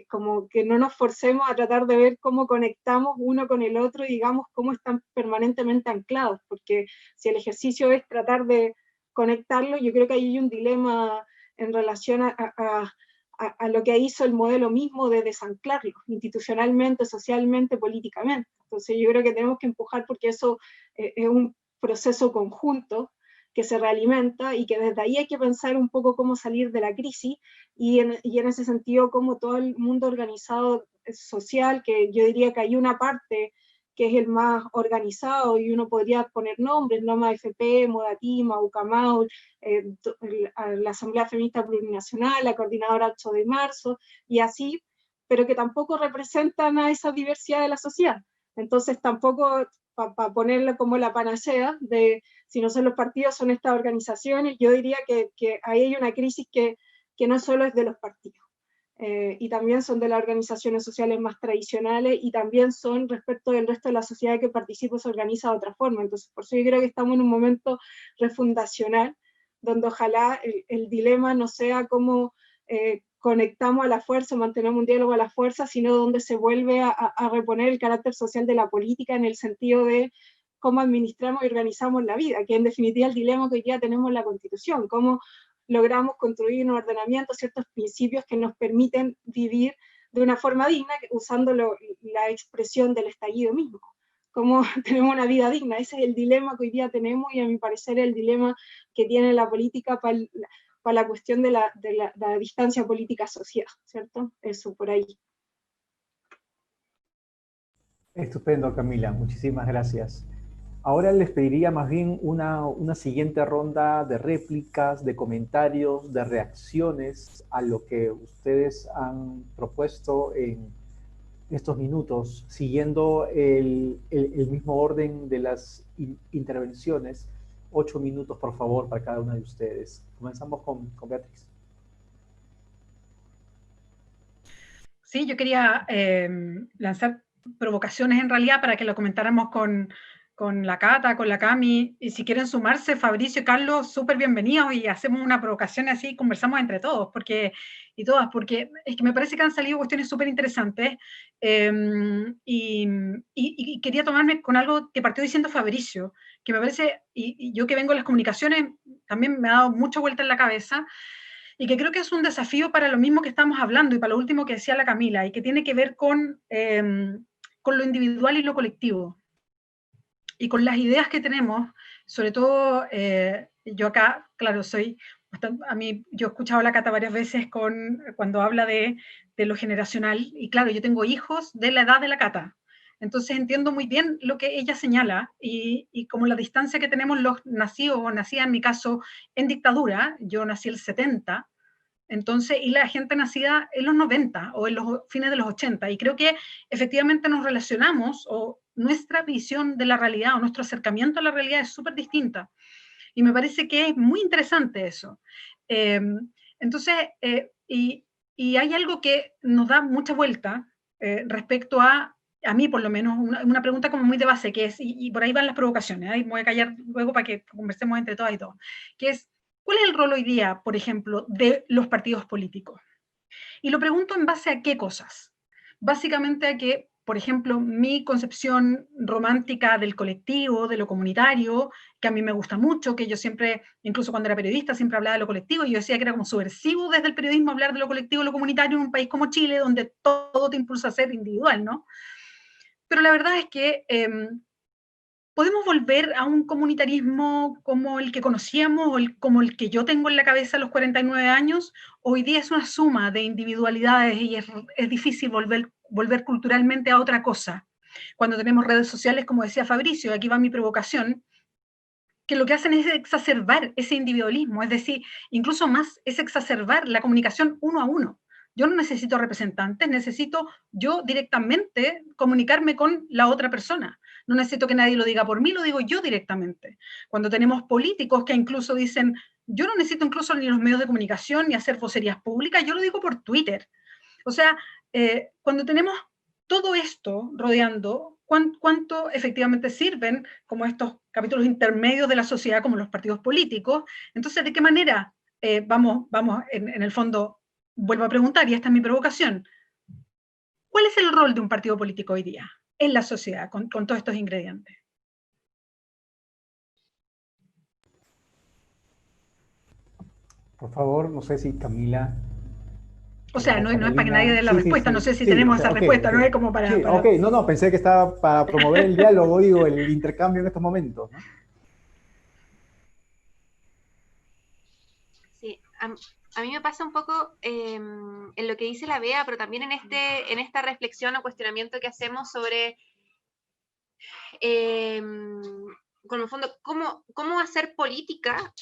como que no nos forcemos a tratar de ver cómo conectamos uno con el otro y digamos cómo están permanentemente anclados, porque si el ejercicio es tratar de conectarlo, yo creo que ahí hay un dilema en relación a lo que hizo el modelo mismo de desanclarlo, institucionalmente, socialmente, políticamente. Entonces yo creo que tenemos que empujar porque eso es un proceso conjunto que se realimenta y que desde ahí hay que pensar un poco cómo salir de la crisis y en ese sentido cómo todo el mundo organizado social, que yo diría que hay una parte que es el más organizado, y uno podría poner nombres, Noma FP, Modatima, Ucamaul, la Asamblea Feminista Plurinacional, la Coordinadora 8 de marzo, y así, pero que tampoco representan a esa diversidad de la sociedad. Entonces tampoco, para ponerlo como la panacea, de si no son los partidos, son estas organizaciones, yo diría que ahí hay una crisis que no solo es de los partidos. Y también son de las organizaciones sociales más tradicionales y también son respecto del resto de la sociedad que participa o se organiza de otra forma. Entonces, por eso yo creo que estamos en un momento refundacional, donde ojalá el dilema no sea cómo conectamos a la fuerza, mantenemos un diálogo a la fuerza, sino donde se vuelve a reponer el carácter social de la política en el sentido de cómo administramos y organizamos la vida, que en definitiva el dilema que hoy día tenemos en la Constitución, cómo logramos construir un ordenamiento, ciertos principios que nos permiten vivir de una forma digna, usando la expresión del estallido mismo. Cómo tenemos una vida digna, ese es el dilema que hoy día tenemos y a mi parecer el dilema que tiene la política para la cuestión de la distancia política-social, ¿cierto? Eso, por ahí. Estupendo, Camila, muchísimas gracias. Ahora les pediría más bien una siguiente ronda de réplicas, de comentarios, de reacciones a lo que ustedes han propuesto en estos minutos, siguiendo el mismo orden de las intervenciones. 8 minutos, por favor, para cada una de ustedes. Comenzamos con Beatriz. Sí, yo quería lanzar provocaciones en realidad para que lo comentáramos con la Cata, con la Cami, y si quieren sumarse, Fabricio y Carlos, súper bienvenidos y hacemos una provocación así, conversamos entre todos y todas, porque es que me parece que han salido cuestiones súper interesantes y quería tomarme con algo que partió diciendo Fabricio, que me parece, y yo que vengo de las comunicaciones, también me ha dado mucha vuelta en la cabeza, y que creo que es un desafío para lo mismo que estamos hablando y para lo último que decía la Camila, y que tiene que ver con lo individual y lo colectivo. Y con las ideas que tenemos, sobre todo, yo acá, claro, yo he escuchado a la Cata varias veces cuando habla de lo generacional, y claro, yo tengo hijos de la edad de la Cata, Entonces entiendo muy bien lo que ella señala y como la distancia que tenemos los nacidos o nacidas, en mi caso, en dictadura, yo nací el 70, entonces, y la gente nacida en los 90 o en los fines de los 80, y creo que efectivamente nos relacionamos o nuestra visión de la realidad o nuestro acercamiento a la realidad es súper distinta. Y me parece que es muy interesante eso. Entonces, y hay algo que nos da mucha vuelta respecto a mí por lo menos, una pregunta como muy de base, que es, y por ahí van las provocaciones, ahí me voy a callar luego para que conversemos entre todas y todos, que es, ¿cuál es el rol hoy día, por ejemplo, de los partidos políticos? Y lo pregunto en base a qué cosas. Básicamente a que, por ejemplo, mi concepción romántica del colectivo, de lo comunitario, que a mí me gusta mucho, que yo siempre, incluso cuando era periodista, siempre hablaba de lo colectivo, y yo decía que era como subversivo desde el periodismo hablar de lo colectivo, lo comunitario en un país como Chile, donde todo te impulsa a ser individual, ¿no? Pero la verdad es que podemos volver a un comunitarismo como el que conocíamos o como el que yo tengo en la cabeza a los 49 años. Hoy día es una suma de individualidades y es difícil volver culturalmente a otra cosa. Cuando tenemos redes sociales, como decía Fabricio, aquí va mi provocación, que lo que hacen es exacerbar ese individualismo, es decir, incluso más es exacerbar la comunicación uno a uno. Yo no necesito representantes, necesito yo directamente comunicarme con la otra persona. No necesito que nadie lo diga por mí, lo digo yo directamente. Cuando tenemos políticos que incluso dicen, yo no necesito incluso ni los medios de comunicación ni hacer vocerías públicas, yo lo digo por Twitter. O sea, cuando tenemos todo esto rodeando, ¿cuánto efectivamente sirven como estos capítulos intermedios de la sociedad, como los partidos políticos? Entonces, ¿de qué manera vamos en el fondo, vuelvo a preguntar, y esta es mi provocación, ¿cuál es el rol de un partido político hoy día en la sociedad con todos estos ingredientes? Por favor, no sé si Camila... O sea, no es para que Carolina. nadie dé la Sí, respuesta, sí, no sé si sí, tenemos o sea, esa ok, respuesta, ok. no es como para... Sí, ok, no, pensé que estaba para promover el diálogo, digo, el intercambio en estos momentos, ¿no? Sí, a mí me pasa un poco en lo que dice la Bea, pero también en esta reflexión o cuestionamiento que hacemos sobre, con el fondo, cómo hacer política,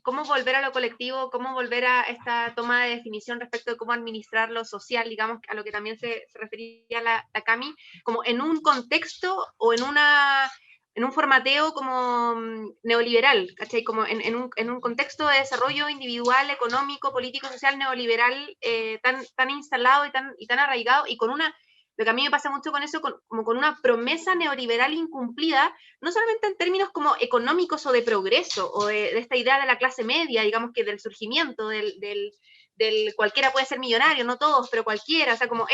cómo volver a lo colectivo, cómo volver a esta toma de definición respecto de cómo administrar lo social, digamos, a lo que también se refería la Cami, como en un contexto o en un formateo como neoliberal, ¿cachai? Como en un contexto de desarrollo individual, económico, político, social, neoliberal, tan instalado y tan arraigado, y con lo que a mí me pasa mucho con eso, como con una promesa neoliberal incumplida, no solamente en términos como económicos o de progreso, o de esta idea de la clase media, digamos que del surgimiento, del cualquiera puede ser millonario, no todos, pero cualquiera, o sea, como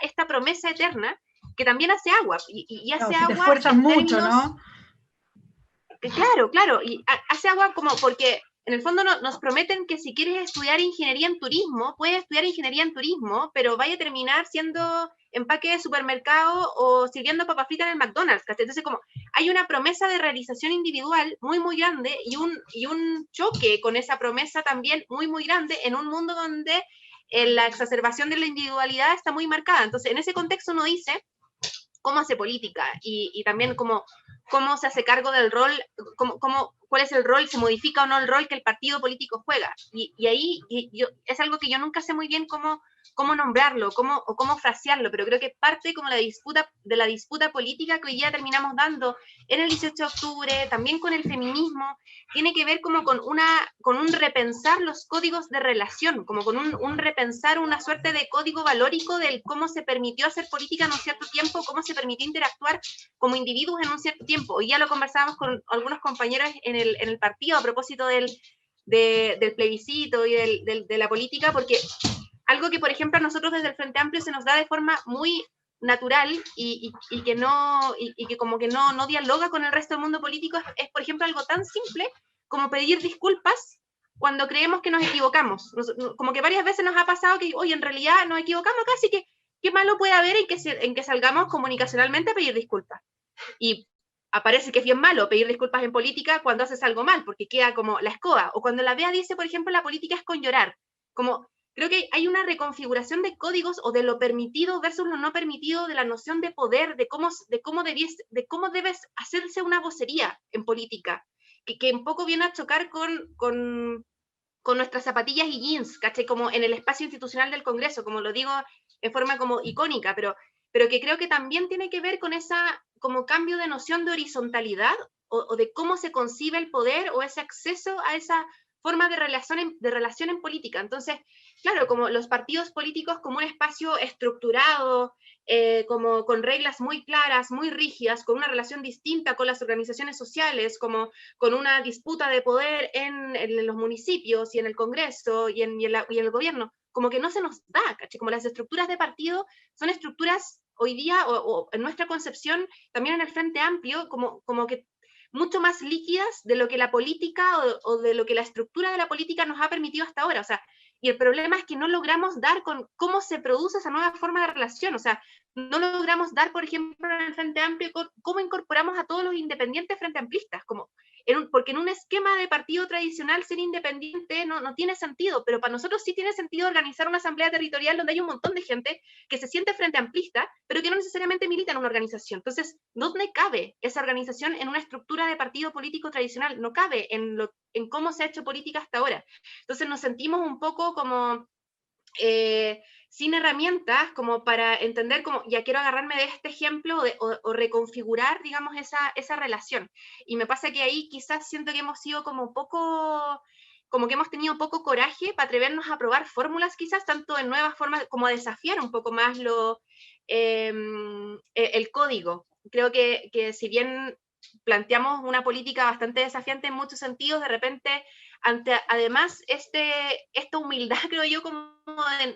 esta promesa eterna, que también hace agua, y hace Claro, si te agua esfuerzas en mucho, términos... ¿no? Claro, y hace agua como porque en el fondo nos prometen que si quieres estudiar ingeniería en turismo, puedes estudiar ingeniería en turismo, pero vaya a terminar siendo empaque de supermercado o sirviendo papas fritas en el McDonald's, ¿cachai? Entonces como hay una promesa de realización individual muy, muy grande y un choque con esa promesa también muy, muy grande en un mundo donde la exacerbación de la individualidad está muy marcada. Entonces en ese contexto uno dice cómo hace política y también cómo se hace cargo del rol, cuál es el rol, se modifica o no el rol que el partido político juega. Y ahí es algo que yo nunca sé muy bien cómo nombrarlo o cómo frasearlo, pero creo que parte como de la disputa política que hoy día terminamos dando en el 18 de octubre, también con el feminismo, tiene que ver como con un repensar los códigos de relación, como con un repensar una suerte de código valórico del cómo se permitió hacer política en un cierto tiempo, cómo se permitió interactuar como individuos en un cierto tiempo. Hoy ya lo conversábamos con algunos compañeros en el partido a propósito del plebiscito y de la política, porque algo que, por ejemplo, a nosotros desde el Frente Amplio se nos da de forma muy natural y que como que no dialoga con el resto del mundo político es, por ejemplo, algo tan simple como pedir disculpas cuando creemos que nos equivocamos. Como que varias veces nos ha pasado que, oye, en realidad nos equivocamos acá, así que qué malo puede haber en que salgamos comunicacionalmente a pedir disculpas. Y aparece que es bien malo pedir disculpas en política cuando haces algo mal, porque queda como la escoba. O cuando la Bea dice, por ejemplo, la política es con llorar. Como creo que hay una reconfiguración de códigos o de lo permitido versus lo no permitido, de la noción de poder, de cómo debes hacerse una vocería en política, que un poco viene a chocar con nuestras zapatillas y jeans, ¿cachai? Como en el espacio institucional del Congreso, como lo digo en forma como icónica, pero que creo que también tiene que ver con esa como cambio de noción de horizontalidad o de cómo se concibe el poder o ese acceso a esa forma de relación en política. Entonces, claro, como los partidos políticos como un espacio estructurado, como con reglas muy claras, muy rígidas, con una relación distinta con las organizaciones sociales, como con una disputa de poder en los municipios y en el Congreso y en el gobierno, como que no se nos da, ¿caché? Como las estructuras de partido son estructuras hoy día, o en nuestra concepción, también en el Frente Amplio, como que mucho más líquidas de lo que la política o de lo que la estructura de la política nos ha permitido hasta ahora. O sea, y el problema es que no logramos dar con cómo se produce esa nueva forma de relación. O sea, no logramos dar, por ejemplo, en el Frente Amplio, cómo incorporamos a todos los independientes frente amplistas, porque en un esquema de partido tradicional ser independiente no tiene sentido, pero para nosotros sí tiene sentido organizar una asamblea territorial donde hay un montón de gente que se siente frente amplista, pero que no necesariamente milita en una organización. Entonces, ¿dónde cabe esa organización en una estructura de partido político tradicional? No cabe en cómo se ha hecho política hasta ahora. Entonces nos sentimos un poco como sin herramientas como para entender, como ya quiero agarrarme de este ejemplo o reconfigurar, digamos, esa relación. Y me pasa que ahí quizás siento que hemos sido como que hemos tenido poco coraje para atrevernos a probar fórmulas, quizás tanto en nuevas formas como a desafiar un poco más el código. Creo que si bien planteamos una política bastante desafiante en muchos sentidos, de repente, además, esta humildad, creo yo, como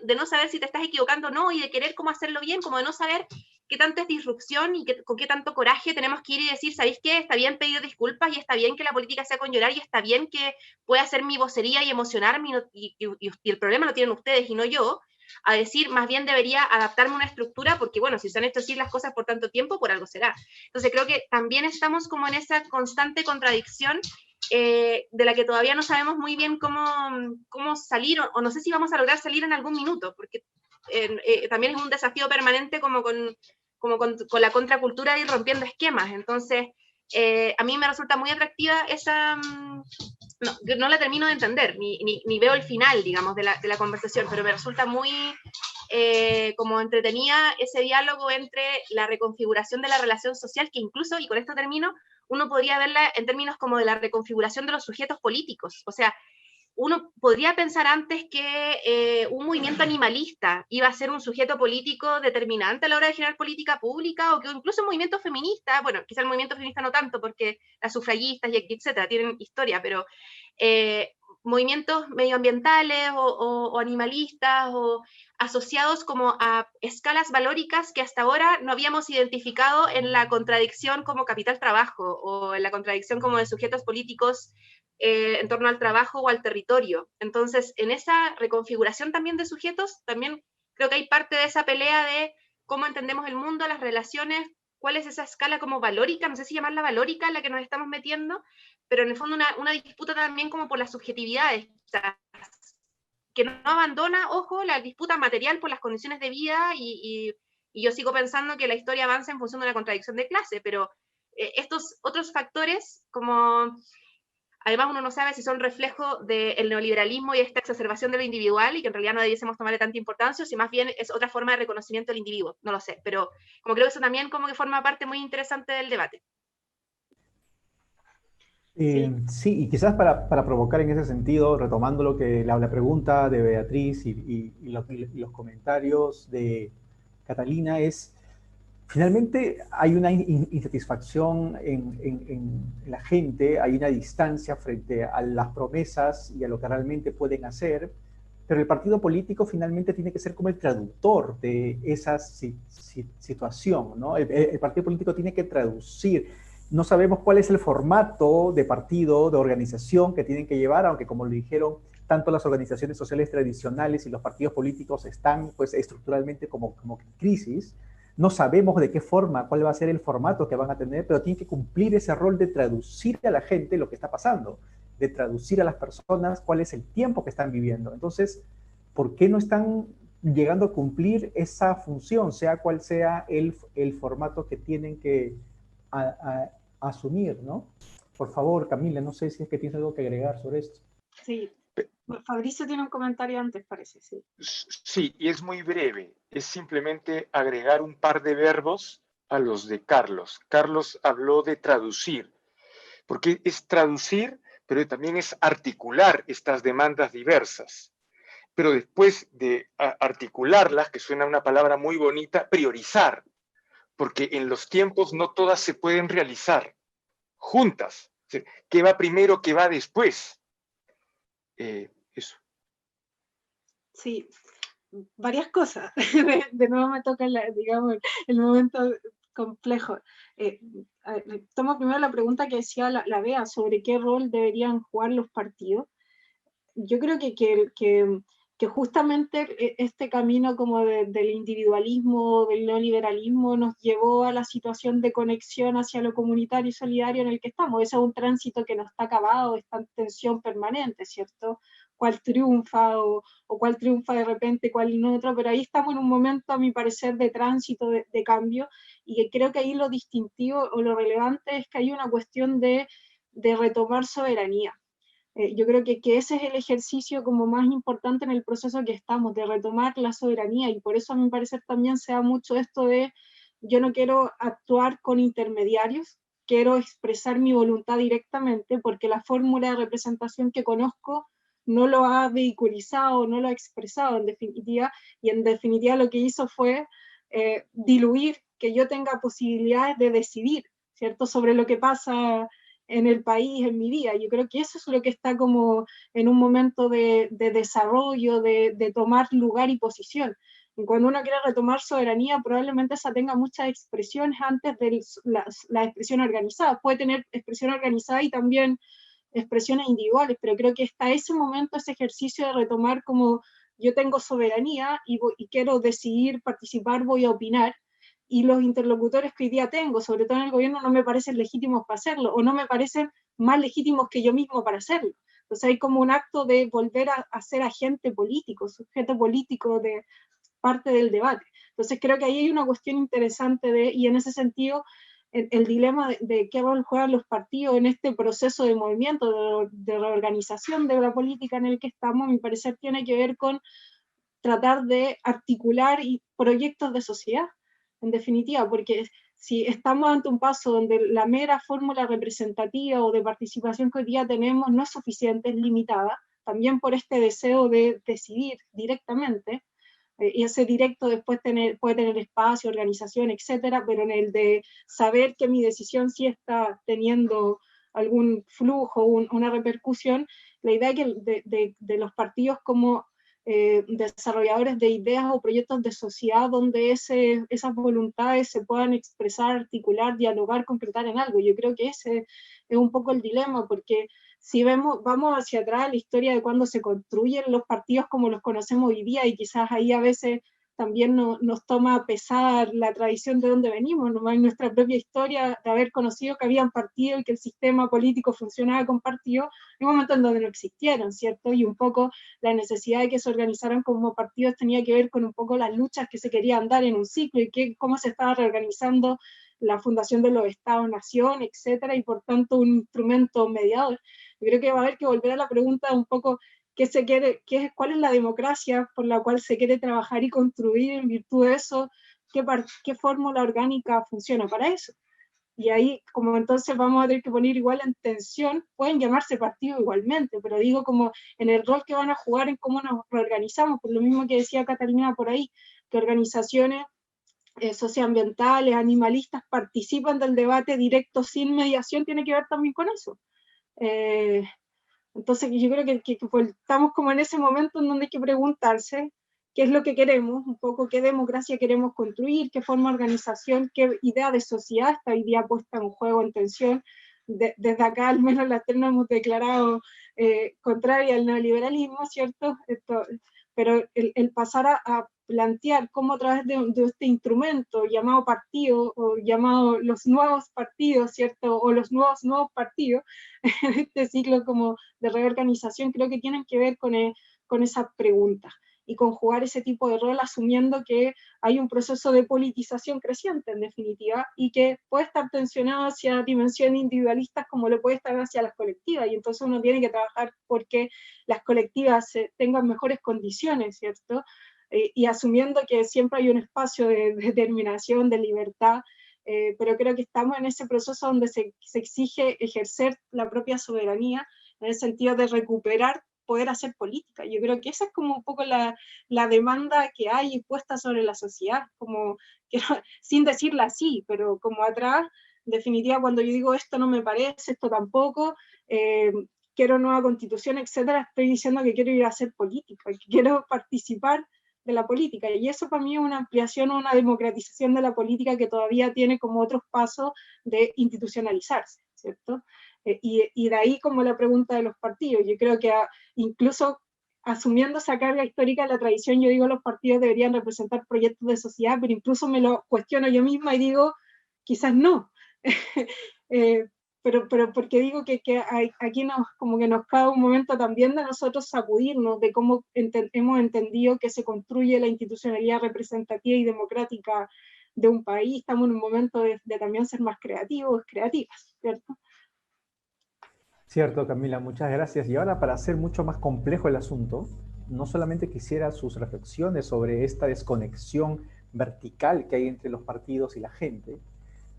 de no saber si te estás equivocando o no, y de querer cómo hacerlo bien, como de no saber qué tanto es disrupción y con qué tanto coraje tenemos que ir y decir, ¿sabéis qué? Está bien pedir disculpas y está bien que la política sea con llorar y está bien que pueda ser mi vocería y emocionarme y el problema lo tienen ustedes y no yo, a decir, más bien debería adaptarme a una estructura porque, bueno, si se han hecho así las cosas por tanto tiempo, por algo será. Entonces creo que también estamos como en esa constante contradicción de la que todavía no sabemos muy bien cómo salir, o no sé si vamos a lograr salir en algún minuto, porque también es un desafío permanente como con la contracultura de ir rompiendo esquemas. Entonces, a mí me resulta muy atractiva esa... no la termino de entender, ni veo el final, digamos, de la conversación, pero me resulta muy como entretenida ese diálogo entre la reconfiguración de la relación social, que incluso, y con esto termino, uno podría verla en términos como de la reconfiguración de los sujetos políticos. O sea, uno podría pensar antes que un movimiento animalista iba a ser un sujeto político determinante a la hora de generar política pública, o que incluso un movimiento feminista, bueno, quizá el movimiento feminista no tanto, porque las sufragistas y etcétera tienen historia, pero movimientos medioambientales o animalistas o asociados como a escalas valóricas que hasta ahora no habíamos identificado en la contradicción como capital-trabajo o en la contradicción como de sujetos políticos en torno al trabajo o al territorio. Entonces, en esa reconfiguración también de sujetos, también creo que hay parte de esa pelea de cómo entendemos el mundo, las relaciones, cuál es esa escala como valórica, no sé si llamarla valórica en la que nos estamos metiendo, pero en el fondo una disputa también como por las subjetividades, o sea, que no abandona, ojo, la disputa material por las condiciones de vida y yo sigo pensando que la historia avanza en función de una contradicción de clase, pero estos otros factores como... Además, uno no sabe si son reflejo del neoliberalismo y esta exacerbación de lo individual y que en realidad no debiésemos tomarle tanta importancia, o si más bien es otra forma de reconocimiento del individuo, no lo sé, pero como creo que eso también como que forma parte muy interesante del debate. Sí, y quizás para provocar en ese sentido, retomando la pregunta de Beatriz y los comentarios de Catalina, es finalmente hay una insatisfacción en la gente, hay una distancia frente a las promesas y a lo que realmente pueden hacer, pero el partido político finalmente tiene que ser como el traductor de esa situación, ¿no? El partido político tiene que traducir. No sabemos cuál es el formato de partido, de organización que tienen que llevar, aunque como lo dijeron, tanto las organizaciones sociales tradicionales y los partidos políticos están pues estructuralmente como en crisis. No sabemos de qué forma, cuál va a ser el formato que van a tener, pero tienen que cumplir ese rol de traducir a la gente lo que está pasando, de traducir a las personas cuál es el tiempo que están viviendo. Entonces, ¿por qué no están llegando a cumplir esa función, sea cual sea el formato que tienen que asumir, ¿no? Por favor, Camila, no sé si es que tienes algo que agregar sobre esto. Sí, Fabricio tiene un comentario antes, parece, sí. Sí, y es muy breve. Es simplemente agregar un par de verbos a los de Carlos. Carlos habló de traducir, porque es traducir, pero también es articular estas demandas diversas. Pero después de articularlas, que suena una palabra muy bonita, priorizar, porque en los tiempos no todas se pueden realizar juntas. ¿Qué va primero, qué va después? Eso. Sí, varias cosas. De nuevo me toca, digamos, el momento complejo. Tomo primero la pregunta que decía la Bea sobre qué rol deberían jugar los partidos. Yo creo que justamente este camino como del individualismo, del neoliberalismo, nos llevó a la situación de conexión hacia lo comunitario y solidario en el que estamos. Ese es un tránsito que no está acabado, está en tensión permanente, ¿cierto? Cuál triunfa o cuál triunfa de repente, cuál no otro, pero ahí estamos en un momento, a mi parecer, de tránsito, de cambio, y que creo que ahí lo distintivo o lo relevante es que hay una cuestión de retomar soberanía. Yo creo que ese es el ejercicio como más importante en el proceso que estamos, de retomar la soberanía, y por eso a mi parecer también se da mucho esto de yo no quiero actuar con intermediarios, quiero expresar mi voluntad directamente, porque la fórmula de representación que conozco no lo ha vehiculizado, no lo ha expresado en definitiva, y en definitiva lo que hizo fue diluir que yo tenga posibilidades de decidir, ¿cierto?, sobre lo que pasa en el país, en mi vida. Yo creo que eso es lo que está como en un momento de desarrollo, de tomar lugar y posición. Y cuando uno quiere retomar soberanía, probablemente esa tenga muchas expresiones antes de la expresión organizada. Puede tener expresión organizada y también expresiones individuales, pero creo que está ese momento, ese ejercicio de retomar como yo tengo soberanía y quiero decidir, participar, voy a opinar, y los interlocutores que hoy día tengo, sobre todo en el gobierno, no me parecen legítimos para hacerlo, o no me parecen más legítimos que yo mismo para hacerlo. Entonces hay como un acto de volver a ser agente político, sujeto político de parte del debate. Entonces creo que ahí hay una cuestión interesante y en ese sentido, el dilema de qué rol juegan los partidos en este proceso de movimiento, de reorganización de la política en el que estamos, a mi parecer tiene que ver con tratar de articular proyectos de sociedad, en definitiva, porque si estamos ante un paso donde la mera fórmula representativa o de participación que hoy día tenemos no es suficiente, es limitada, también por este deseo de decidir directamente, y ese directo después puede tener espacio, organización, etcétera, pero en el de saber que mi decisión sí está teniendo algún flujo, una repercusión, la idea de los partidos como desarrolladores de ideas o proyectos de sociedad donde esas voluntades se puedan expresar, articular, dialogar, concretar en algo. Yo creo que ese es un poco el dilema, porque si vamos hacia atrás la historia de cuando se construyen los partidos como los conocemos hoy día, y quizás ahí a veces también nos toma pesar la tradición de donde venimos, nomás en nuestra propia historia de haber conocido que habían partidos y que el sistema político funcionaba con partidos, en un momento en donde no existieron, ¿cierto? Y un poco la necesidad de que se organizaran como partidos tenía que ver con un poco las luchas que se querían dar en un ciclo y cómo se estaba reorganizando la fundación de los Estados-Nación, etcétera, y por tanto un instrumento mediador. Yo creo que va a haber que volver a la pregunta un poco ¿qué se quiere, cuál es la democracia por la cual se quiere trabajar y construir en virtud de eso? ¿Qué fórmula orgánica funciona para eso? Y ahí, como entonces vamos a tener que poner igual en tensión, pueden llamarse partidos igualmente, pero digo como en el rol que van a jugar en cómo nos reorganizamos, por lo mismo que decía Catalina por ahí, que organizaciones socioambientales, animalistas participan del debate directo sin mediación, tiene que ver también con eso. Entonces yo creo que estamos como en ese momento en donde hay que preguntarse qué es lo que queremos, un poco qué democracia queremos construir, qué forma de organización, qué idea de sociedad está hoy día puesta en juego, en tensión. Desde acá al menos las tres nos hemos declarado contraria al neoliberalismo, ¿cierto? Pero el pasar a plantear cómo a través de este instrumento llamado partido, o llamado los nuevos partidos, ¿cierto? O los nuevos partidos, en este ciclo como de reorganización, creo que tienen que ver con esa pregunta. y conjugar ese tipo de rol asumiendo que hay un proceso de politización creciente en definitiva y que puede estar tensionado hacia dimensiones individualistas como lo puede estar hacia las colectivas, y entonces uno tiene que trabajar porque las colectivas tengan mejores condiciones, ¿cierto? Y asumiendo que siempre hay un espacio de determinación, de libertad, pero creo que estamos en ese proceso donde se exige ejercer la propia soberanía en el sentido de recuperar poder hacer política. Yo creo que esa es como un poco la demanda que hay puesta sobre la sociedad, como que, sin decirla así, pero como atrás, en definitiva, cuando yo digo esto no me parece, esto tampoco, quiero nueva constitución, etcétera, estoy diciendo que quiero ir a hacer política, que quiero participar de la política, y eso para mí es una ampliación o una democratización de la política que todavía tiene como otros pasos de institucionalizarse, ¿cierto? Y de ahí como la pregunta de los partidos. Yo creo que incluso asumiendo esa carga histórica de la tradición, yo digo los partidos deberían representar proyectos de sociedad, pero incluso me lo cuestiono yo misma y digo, quizás no. Pero porque digo que aquí como que nos cabe un momento también de nosotros sacudirnos de cómo hemos entendido que se construye la institucionalidad representativa y democrática de un país. Estamos en un momento de también ser más creativos, creativas, ¿cierto? Cierto, Camila, muchas gracias. Y ahora, para hacer mucho más complejo el asunto, no solamente quisiera sus reflexiones sobre esta desconexión vertical que hay entre los partidos y la gente,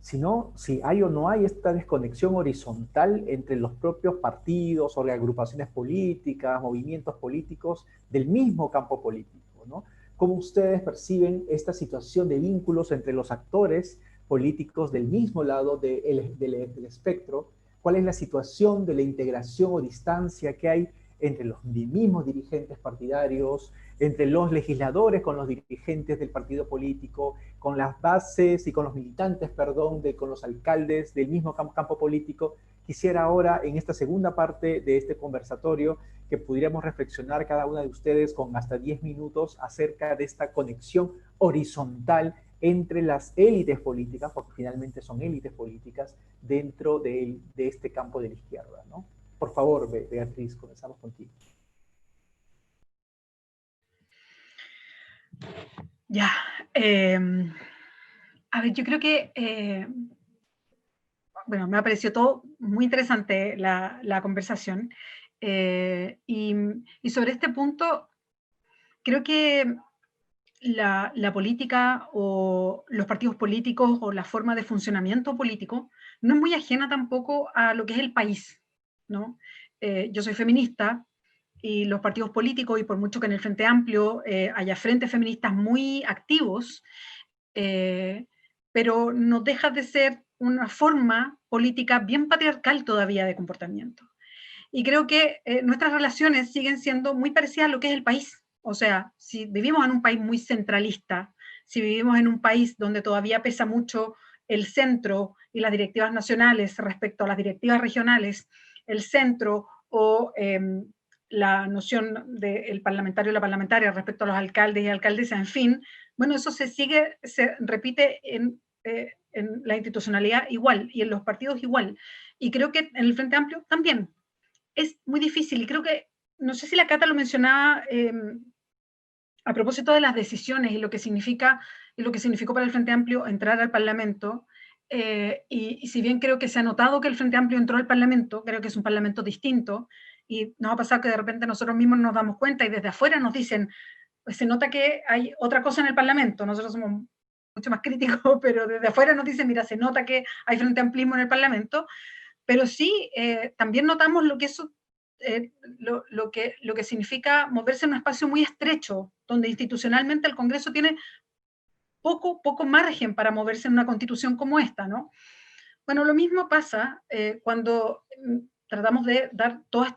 sino si hay o no hay esta desconexión horizontal entre los propios partidos o agrupaciones políticas, movimientos políticos del mismo campo político, ¿no? ¿Cómo ustedes perciben esta situación de vínculos entre los actores políticos del mismo lado del espectro? ¿Cuál es la situación de la integración o distancia que hay entre los mismos dirigentes partidarios, entre los legisladores con los dirigentes del partido político, con las bases y con los militantes, perdón, con los alcaldes del mismo campo político? Quisiera ahora, en esta segunda parte de este conversatorio, que pudiéramos reflexionar cada una de ustedes con hasta 10 minutos acerca de esta conexión horizontal entre las élites políticas, porque finalmente son élites políticas, dentro de este campo de la izquierda, ¿no? Por favor, Beatriz, comenzamos contigo. Ya, a ver, yo creo que, bueno, me ha parecido todo muy interesante la conversación, y sobre este punto, creo que la política o los partidos políticos o la forma de funcionamiento político no es muy ajena tampoco a lo que es el país, ¿no? Yo soy feminista y los partidos políticos, y por mucho que en el Frente Amplio haya frentes feministas muy activos, pero no deja de ser una forma política bien patriarcal todavía de comportamiento. Y creo que nuestras relaciones siguen siendo muy parecidas a lo que es el país. O sea, si vivimos en un país muy centralista, si vivimos en un país donde todavía pesa mucho el centro y las directivas nacionales respecto a las directivas regionales, el centro o la noción del parlamentario y la parlamentaria respecto a los alcaldes y alcaldesas, en fin, bueno, eso se repite en la institucionalidad igual y en los partidos igual. Y creo que en el Frente Amplio también. Es muy difícil, y creo que, no sé si la Cata lo mencionaba a propósito de las decisiones y lo que significó para el Frente Amplio entrar al Parlamento, y si bien creo que se ha notado que el Frente Amplio entró al Parlamento, creo que es un Parlamento distinto, y nos ha pasado que de repente nosotros mismos nos damos cuenta y desde afuera nos dicen, pues se nota que hay otra cosa en el Parlamento, nosotros somos mucho más críticos, pero desde afuera nos dicen, mira, se nota que hay Frente Amplismo en el Parlamento, pero sí, también notamos lo que eso, lo que significa moverse en un espacio muy estrecho, donde institucionalmente el Congreso tiene poco margen para moverse en una constitución como esta, ¿no? Bueno, lo mismo pasa cuando tratamos de dar todas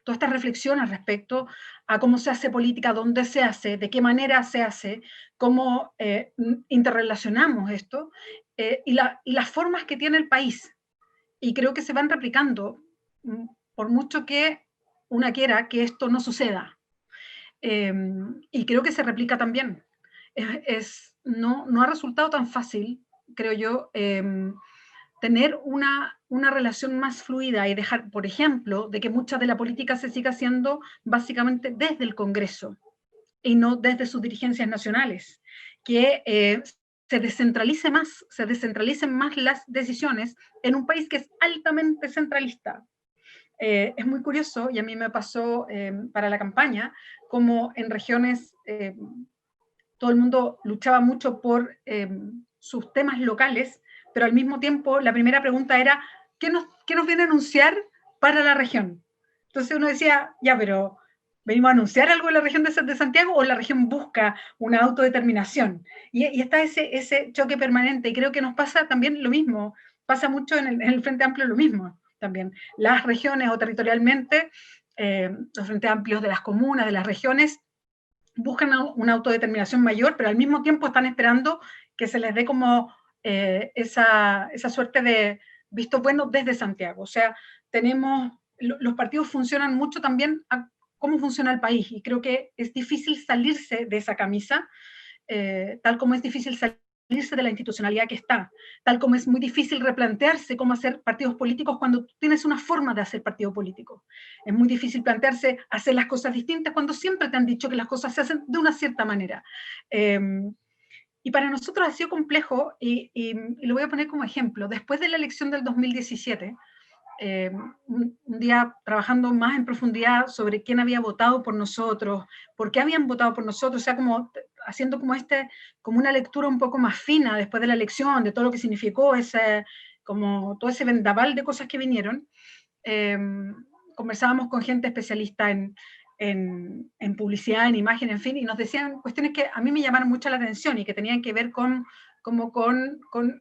estas reflexiones respecto a cómo se hace política, dónde se hace, de qué manera se hace, cómo interrelacionamos esto, y las formas que tiene el país. Y creo que se van replicando, por mucho que una quiera que esto no suceda. Y creo que se replica también. No ha resultado tan fácil, creo yo, tener una relación más fluida y dejar, por ejemplo, de que mucha de la política se siga haciendo básicamente desde el Congreso. y no desde sus dirigencias nacionales, que se descentralicen más las decisiones en un país que es altamente centralista. Es muy curioso, y a mí me pasó para la campaña, como en regiones todo el mundo luchaba mucho por sus temas locales, pero al mismo tiempo la primera pregunta era, ¿qué nos viene a anunciar para la región? Entonces uno decía, ya, pero ¿venimos a anunciar algo en la región de Santiago o la región busca una autodeterminación? Y está ese choque permanente, y creo que nos pasa también lo mismo, pasa mucho en el Frente Amplio lo mismo también. Las regiones o territorialmente, los Frentes Amplios de las comunas, de las regiones, buscan una autodeterminación mayor, pero al mismo tiempo están esperando que se les dé como esa suerte de visto bueno desde Santiago. O sea, los partidos funcionan mucho también a cómo funciona el país, y creo que es difícil salirse de esa camisa, tal como es difícil salirse de la institucionalidad que está, tal como es muy difícil replantearse cómo hacer partidos políticos cuando tienes una forma de hacer partido político. Es muy difícil plantearse hacer las cosas distintas cuando siempre te han dicho que las cosas se hacen de una cierta manera. Y para nosotros ha sido complejo, y lo voy a poner como ejemplo. Después de la elección del 2017, un día trabajando más en profundidad sobre quién había votado por nosotros, por qué habían votado por nosotros, o sea, como haciendo como una lectura un poco más fina después de la elección, de todo lo que significó como todo ese vendaval de cosas que vinieron. Conversábamos con gente especialista en publicidad, en imagen, en fin, y nos decían cuestiones que a mí me llamaron mucho la atención y que tenían que ver con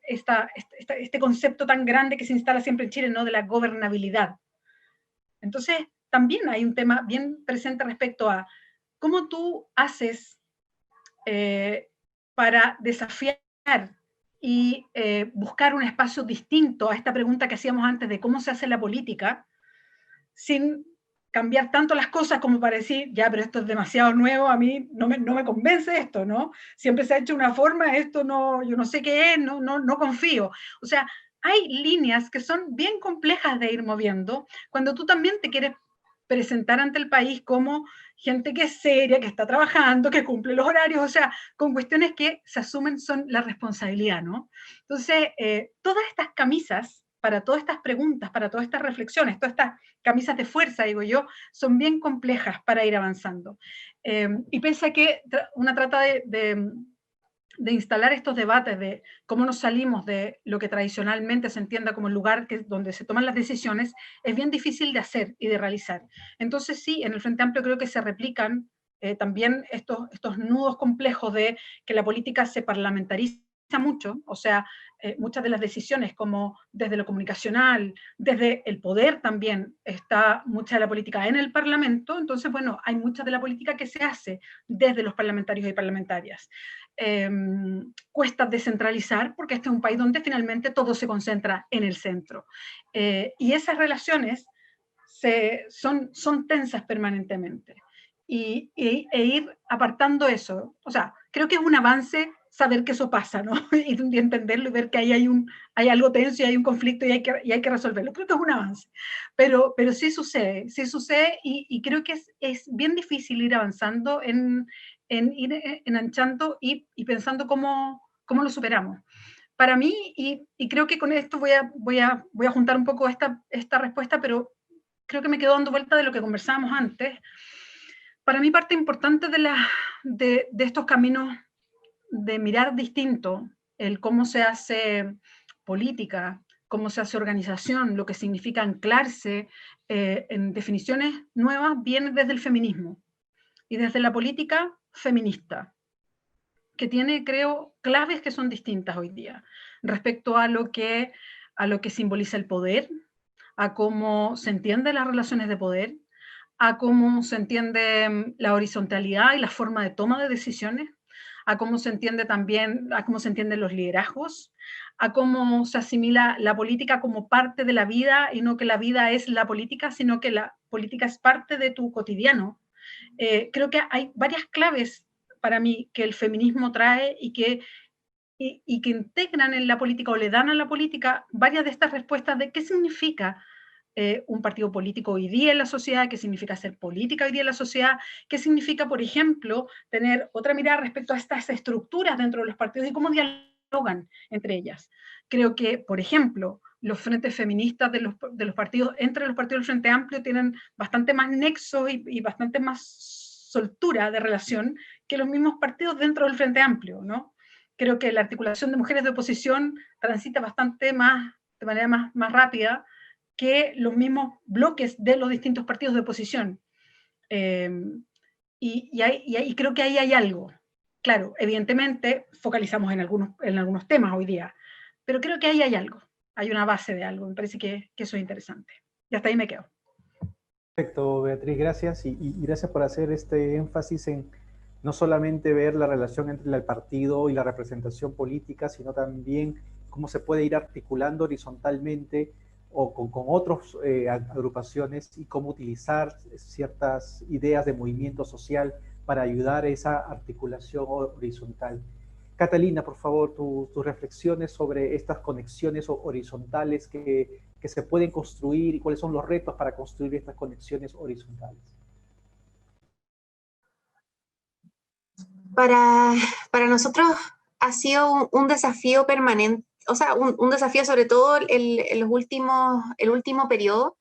este concepto tan grande que se instala siempre en Chile, ¿no? De la gobernabilidad. Entonces, también hay un tema bien presente respecto a cómo tú haces para desafiar y buscar un espacio distinto a esta pregunta que hacíamos antes de cómo se hace la política, sin cambiar tanto las cosas como para decir, ya, pero esto es demasiado nuevo, a mí no me convence esto, ¿no? Siempre se ha hecho de una forma, esto no, yo no sé qué es, no confío. O sea, hay líneas que son bien complejas de ir moviendo cuando tú también te quieres presentar ante el país como gente que es seria, que está trabajando, que cumple los horarios, o sea, con cuestiones que se asumen son la responsabilidad, ¿no? Entonces, todas estas camisas, para todas estas preguntas, para todas estas reflexiones, todas estas camisas de fuerza, digo yo, son bien complejas para ir avanzando. Y pese a que una trata de instalar estos debates de cómo nos salimos de lo que tradicionalmente se entienda como el lugar donde se toman las decisiones, es bien difícil de hacer y de realizar. Entonces sí, en el Frente Amplio creo que se replican también estos nudos complejos de que la política se parlamentariza mucho, o sea, muchas de las decisiones, como desde lo comunicacional, desde el poder también, está mucha de la política en el Parlamento. Entonces, bueno, hay mucha de la política que se hace desde los parlamentarios y parlamentarias. Cuesta descentralizar, porque este es un país donde finalmente todo se concentra en el centro. Y esas relaciones son tensas permanentemente. E ir apartando eso. O sea, creo que es un avance saber que eso pasa, ¿no? Y entenderlo y ver que ahí hay algo tenso y hay un conflicto y hay que resolverlo. Creo que es un avance. Pero sí sucede y creo que es bien difícil ir avanzando en ir enanchando y pensando cómo lo superamos. Para mí, y creo que con esto voy a juntar un poco esta respuesta, pero creo que me quedo dando vuelta de lo que conversábamos antes. Para mí parte importante de estos caminos de mirar distinto el cómo se hace política, cómo se hace organización, lo que significa anclarse en definiciones nuevas, viene desde el feminismo y desde la política feminista, que tiene, creo, claves que son distintas hoy día respecto a lo que simboliza el poder, a cómo se entienden las relaciones de poder, a cómo se entiende la horizontalidad y la forma de toma de decisiones, a cómo se entiende también, a cómo se entienden los liderazgos, a cómo se asimila la política como parte de la vida y no que la vida es la política, sino que la política es parte de tu cotidiano. Creo que hay varias claves para mí que el feminismo trae y que integran en la política o le dan a la política varias de estas respuestas de qué significa un partido político hoy día en la sociedad, qué significa hacer política hoy día en la sociedad, qué significa, por ejemplo, tener otra mirada respecto a estas estructuras dentro de los partidos y cómo dialogan entre ellas. Creo que, por ejemplo, los frentes feministas de los partidos, entre los partidos del Frente Amplio, tienen bastante más nexo y bastante más soltura de relación que los mismos partidos dentro del Frente Amplio, ¿no? Creo que la articulación de mujeres de oposición transita bastante más, de manera más rápida, que los mismos bloques de los distintos partidos de oposición. Y creo que ahí hay algo. Claro, evidentemente focalizamos en algunos temas hoy día, pero creo que ahí hay algo, hay una base de algo, me parece que eso es interesante. Y hasta ahí me quedo. Perfecto, Beatriz, gracias. Y gracias por hacer este énfasis en no solamente ver la relación entre el partido y la representación política, sino también cómo se puede ir articulando horizontalmente o con otras agrupaciones y cómo utilizar ciertas ideas de movimiento social para ayudar a esa articulación horizontal. Catalina, por favor, tus reflexiones sobre estas conexiones horizontales que se pueden construir y cuáles son los retos para construir estas conexiones horizontales. Para nosotros ha sido un desafío permanente, o sea, un desafío sobre todo el último periodo,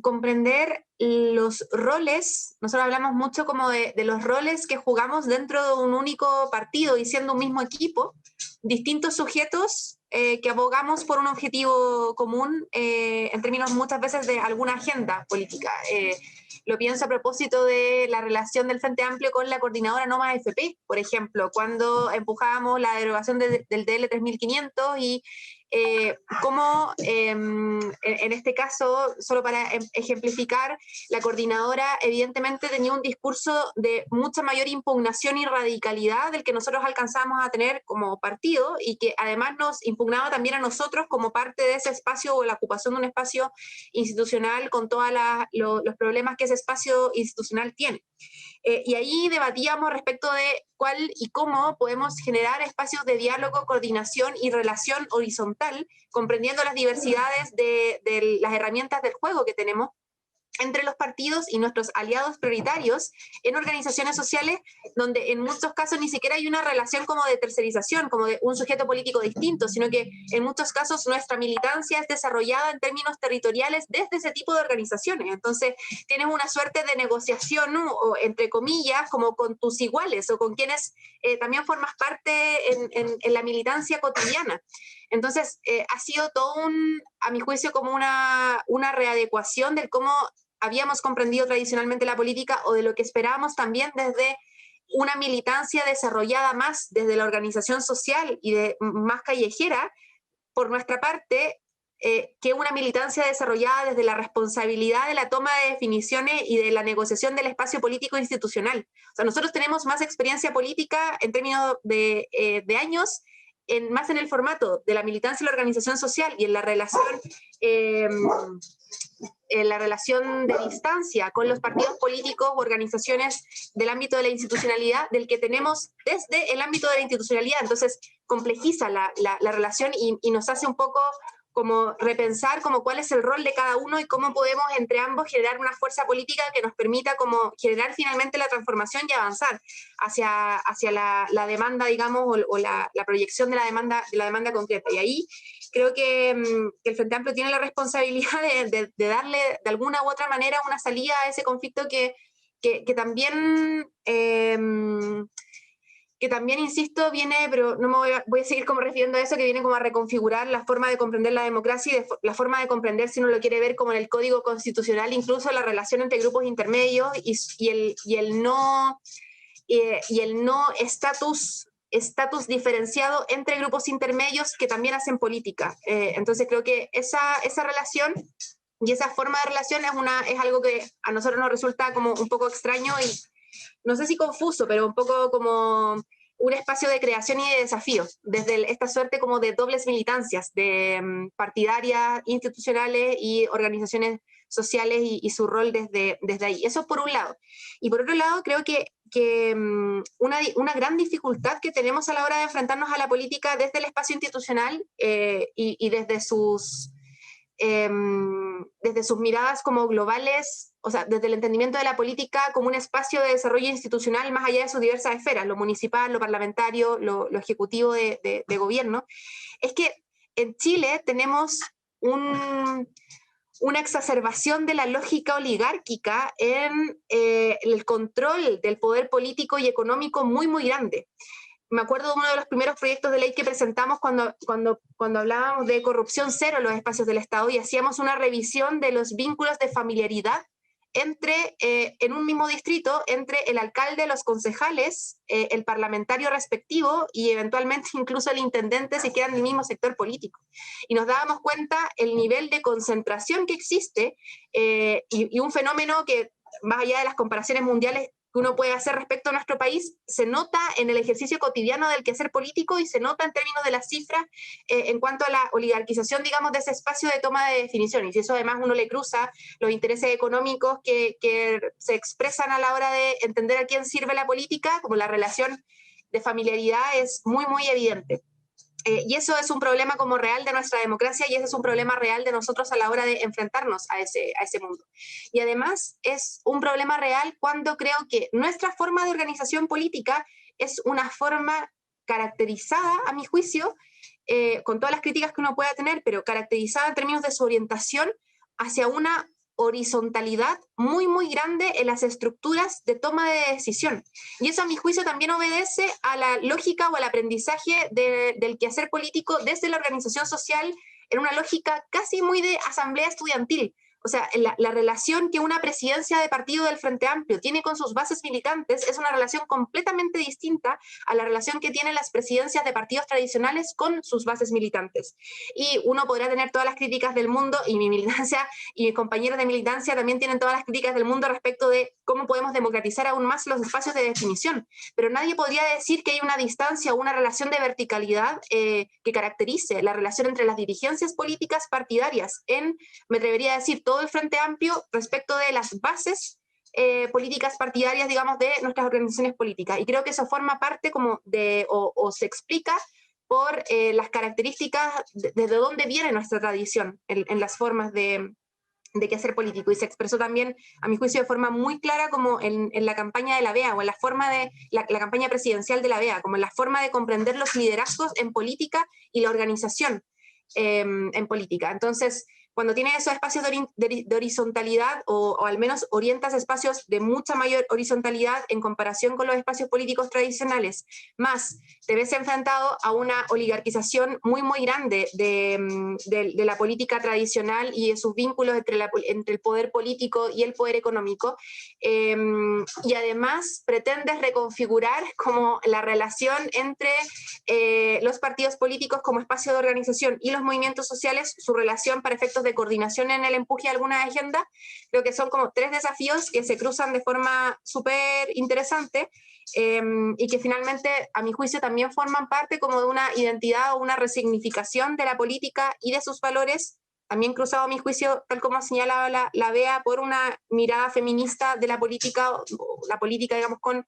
comprender los roles. Nosotros hablamos mucho como de los roles que jugamos dentro de un único partido y siendo un mismo equipo, distintos sujetos que abogamos por un objetivo común en términos muchas veces de alguna agenda política. Lo pienso a propósito de la relación del Frente Amplio con la coordinadora No Más FP, por ejemplo, cuando empujábamos la derogación del DL 3500 y cómo en este caso, solo para ejemplificar, la coordinadora evidentemente tenía un discurso de mucha mayor impugnación y radicalidad del que nosotros alcanzábamos a tener como partido y que además nos impugnaba también a nosotros como parte de ese espacio o la ocupación de un espacio institucional con todos los problemas que ese espacio institucional tiene. Y ahí debatíamos respecto de cuál y cómo podemos generar espacios de diálogo, coordinación y relación horizontal, comprendiendo las diversidades de las herramientas del juego que tenemos entre los partidos y nuestros aliados prioritarios en organizaciones sociales donde en muchos casos ni siquiera hay una relación como de tercerización, como de un sujeto político distinto, sino que en muchos casos nuestra militancia es desarrollada en términos territoriales desde ese tipo de organizaciones. Entonces tienes una suerte de negociación, ¿no? O, entre comillas, como con tus iguales o con quienes también formas parte en la militancia cotidiana. Entonces, ha sido todo a mi juicio, como una readecuación de cómo habíamos comprendido tradicionalmente la política o de lo que esperábamos también desde una militancia desarrollada más desde la organización social y más callejera, por nuestra parte, que una militancia desarrollada desde la responsabilidad de la toma de definiciones y de la negociación del espacio político institucional. O sea, nosotros tenemos más experiencia política en términos de años, más en el formato de la militancia y la organización social y en la relación de distancia con los partidos políticos o organizaciones del ámbito de la institucionalidad del que tenemos desde el ámbito de la institucionalidad. Entonces complejiza la relación y nos hace un poco como repensar como cuál es el rol de cada uno y cómo podemos entre ambos generar una fuerza política que nos permita como generar finalmente la transformación y avanzar hacia la demanda, digamos, o la proyección de la demanda concreta. Y ahí creo que el Frente Amplio tiene la responsabilidad de darle de alguna u otra manera una salida a ese conflicto que también, insisto, viene, pero no me voy a seguir como refiriendo a eso, que viene como a reconfigurar la forma de comprender la democracia y la forma de comprender, si uno lo quiere ver como en el Código Constitucional, incluso la relación entre grupos intermedios y el no estatus diferenciado entre grupos intermedios que también hacen política. Entonces creo que esa relación y esa forma de relación es algo que a nosotros nos resulta como un poco extraño y no sé si confuso, pero un poco como un espacio de creación y de desafío, desde esta suerte como de dobles militancias, de partidarias, institucionales y organizaciones sociales y su rol desde ahí. Eso por un lado. Y por otro lado, creo que una gran dificultad que tenemos a la hora de enfrentarnos a la política desde el espacio institucional y desde sus desde sus miradas como globales, o sea, desde el entendimiento de la política como un espacio de desarrollo institucional más allá de sus diversas esferas, lo municipal, lo parlamentario, lo ejecutivo de gobierno, es que en Chile tenemos una exacerbación de la lógica oligárquica en el control del poder político y económico muy, muy grande. Me acuerdo de uno de los primeros proyectos de ley que presentamos cuando hablábamos de corrupción cero en los espacios del Estado y hacíamos una revisión de los vínculos de familiaridad en un mismo distrito, entre el alcalde, los concejales, el parlamentario respectivo y eventualmente incluso el intendente, si quedan del mismo sector político. Y nos dábamos cuenta el nivel de concentración que existe y un fenómeno que, más allá de las comparaciones mundiales que uno puede hacer respecto a nuestro país, se nota en el ejercicio cotidiano del quehacer político y se nota en términos de las cifras en cuanto a la oligarquización, digamos, de ese espacio de toma de definición. Y si eso además uno le cruza los intereses económicos que se expresan a la hora de entender a quién sirve la política, como la relación de familiaridad es muy, muy evidente. Y eso es un problema como real de nuestra democracia y ese es un problema real de nosotros a la hora de enfrentarnos a ese mundo. Y además es un problema real cuando creo que nuestra forma de organización política es una forma caracterizada, a mi juicio, con todas las críticas que uno pueda tener, pero caracterizada en términos de su orientación hacia una horizontalidad muy, muy grande en las estructuras de toma de decisión. Y eso, a mi juicio, también obedece a la lógica o al aprendizaje del quehacer político desde la organización social en una lógica casi muy de asamblea estudiantil. O sea, la relación que una presidencia de partido del Frente Amplio tiene con sus bases militantes es una relación completamente distinta a la relación que tienen las presidencias de partidos tradicionales con sus bases militantes. Y uno podrá tener todas las críticas del mundo, y mi militancia y mis compañeros de militancia también tienen todas las críticas del mundo respecto de cómo podemos democratizar aún más los espacios de definición. Pero nadie podría decir que hay una distancia o una relación de verticalidad que caracterice la relación entre las dirigencias políticas partidarias me atrevería a decir, todo el Frente Amplio respecto de las bases políticas partidarias, digamos, de nuestras organizaciones políticas. Y creo que eso forma parte como o se explica por las características desde dónde viene nuestra tradición en las formas de quehacer político. Y se expresó también, a mi juicio, de forma muy clara como en la campaña de la BEA o en la forma de la campaña presidencial de la BEA, como en la forma de comprender los liderazgos en política y la organización en política. Entonces, cuando tienes esos espacios de horizontalidad o al menos orientas espacios de mucha mayor horizontalidad en comparación con los espacios políticos tradicionales, más te ves enfrentado a una oligarquización muy, muy grande de la política tradicional y de sus vínculos entre el poder político y el poder económico, y además pretendes reconfigurar como la relación entre los partidos políticos como espacio de organización y los movimientos sociales, su relación para efectos de coordinación en el empuje de alguna agenda. Creo que son como tres desafíos que se cruzan de forma súper interesante y que finalmente, a mi juicio, también forman parte como de una identidad o una resignificación de la política y de sus valores, también cruzado, a mi juicio, tal como señalaba la BEA, por una mirada feminista de la política, digamos, con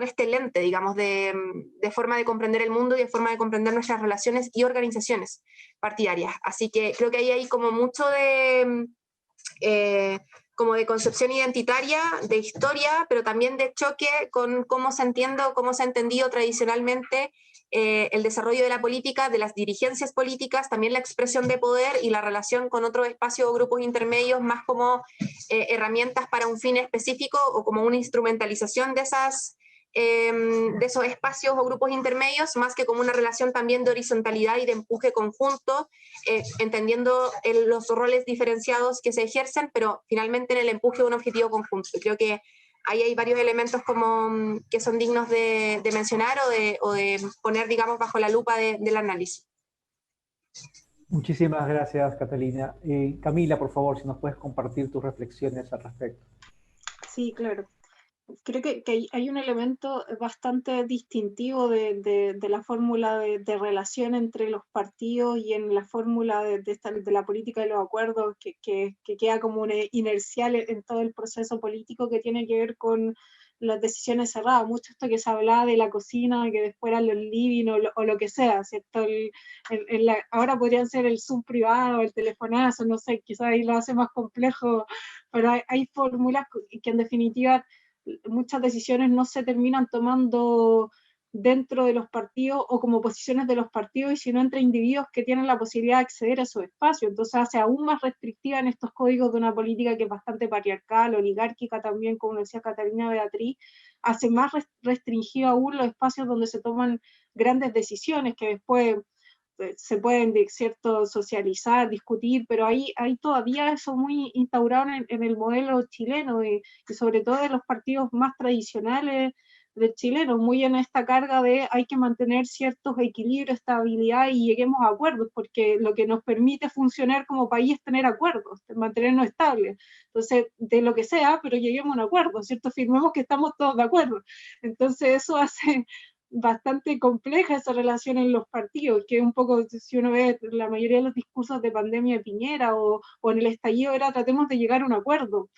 este lente, digamos, de forma de comprender el mundo y de forma de comprender nuestras relaciones y organizaciones partidarias. Así que creo que ahí hay como mucho como de concepción identitaria, de historia, pero también de choque con cómo se ha entendido tradicionalmente el desarrollo de la política, de las dirigencias políticas, también la expresión de poder y la relación con otros espacios o grupos intermedios, más como herramientas para un fin específico o como una instrumentalización de esos espacios o grupos intermedios, más que como una relación también de horizontalidad y de empuje conjunto, entendiendo los roles diferenciados que se ejercen, pero finalmente en el empuje de un objetivo conjunto. Y creo que ahí hay varios elementos como que son dignos de mencionar o de poner, digamos, bajo la lupa del análisis. Muchísimas gracias, Catalina. Camila, por favor, si nos puedes compartir tus reflexiones al respecto. Sí, claro. Creo que hay un elemento bastante distintivo de la fórmula de relación entre los partidos y en la fórmula de la política de los acuerdos que queda como una inercial en todo el proceso político, que tiene que ver con las decisiones cerradas, mucho esto que se hablaba de la cocina, que después eran los living o lo que sea, ¿cierto? Ahora podrían ser el Zoom privado, el telefonazo, no sé, quizás ahí lo hace más complejo, pero hay fórmulas que en definitiva muchas decisiones no se terminan tomando dentro de los partidos o como posiciones de los partidos, y sino entre individuos que tienen la posibilidad de acceder a esos espacios. Entonces hace aún más restrictiva en estos códigos de una política que es bastante patriarcal, oligárquica también, como decía Catalina Beatriz, hace más restringido aún los espacios donde se toman grandes decisiones que después se pueden, cierto, socializar, discutir, pero hay todavía eso muy instaurado en el modelo chileno y sobre todo de los partidos más tradicionales del chileno, muy en esta carga de hay que mantener ciertos equilibrios, estabilidad y lleguemos a acuerdos, porque lo que nos permite funcionar como país es tener acuerdos, mantenernos estables. Entonces, de lo que sea, pero lleguemos a un acuerdo, ¿cierto? Firmemos que estamos todos de acuerdo. Entonces, eso hace bastante compleja esa relación en los partidos, que un poco, si uno ve la mayoría de los discursos de pandemia de Piñera o en el estallido, era tratemos de llegar a un acuerdo.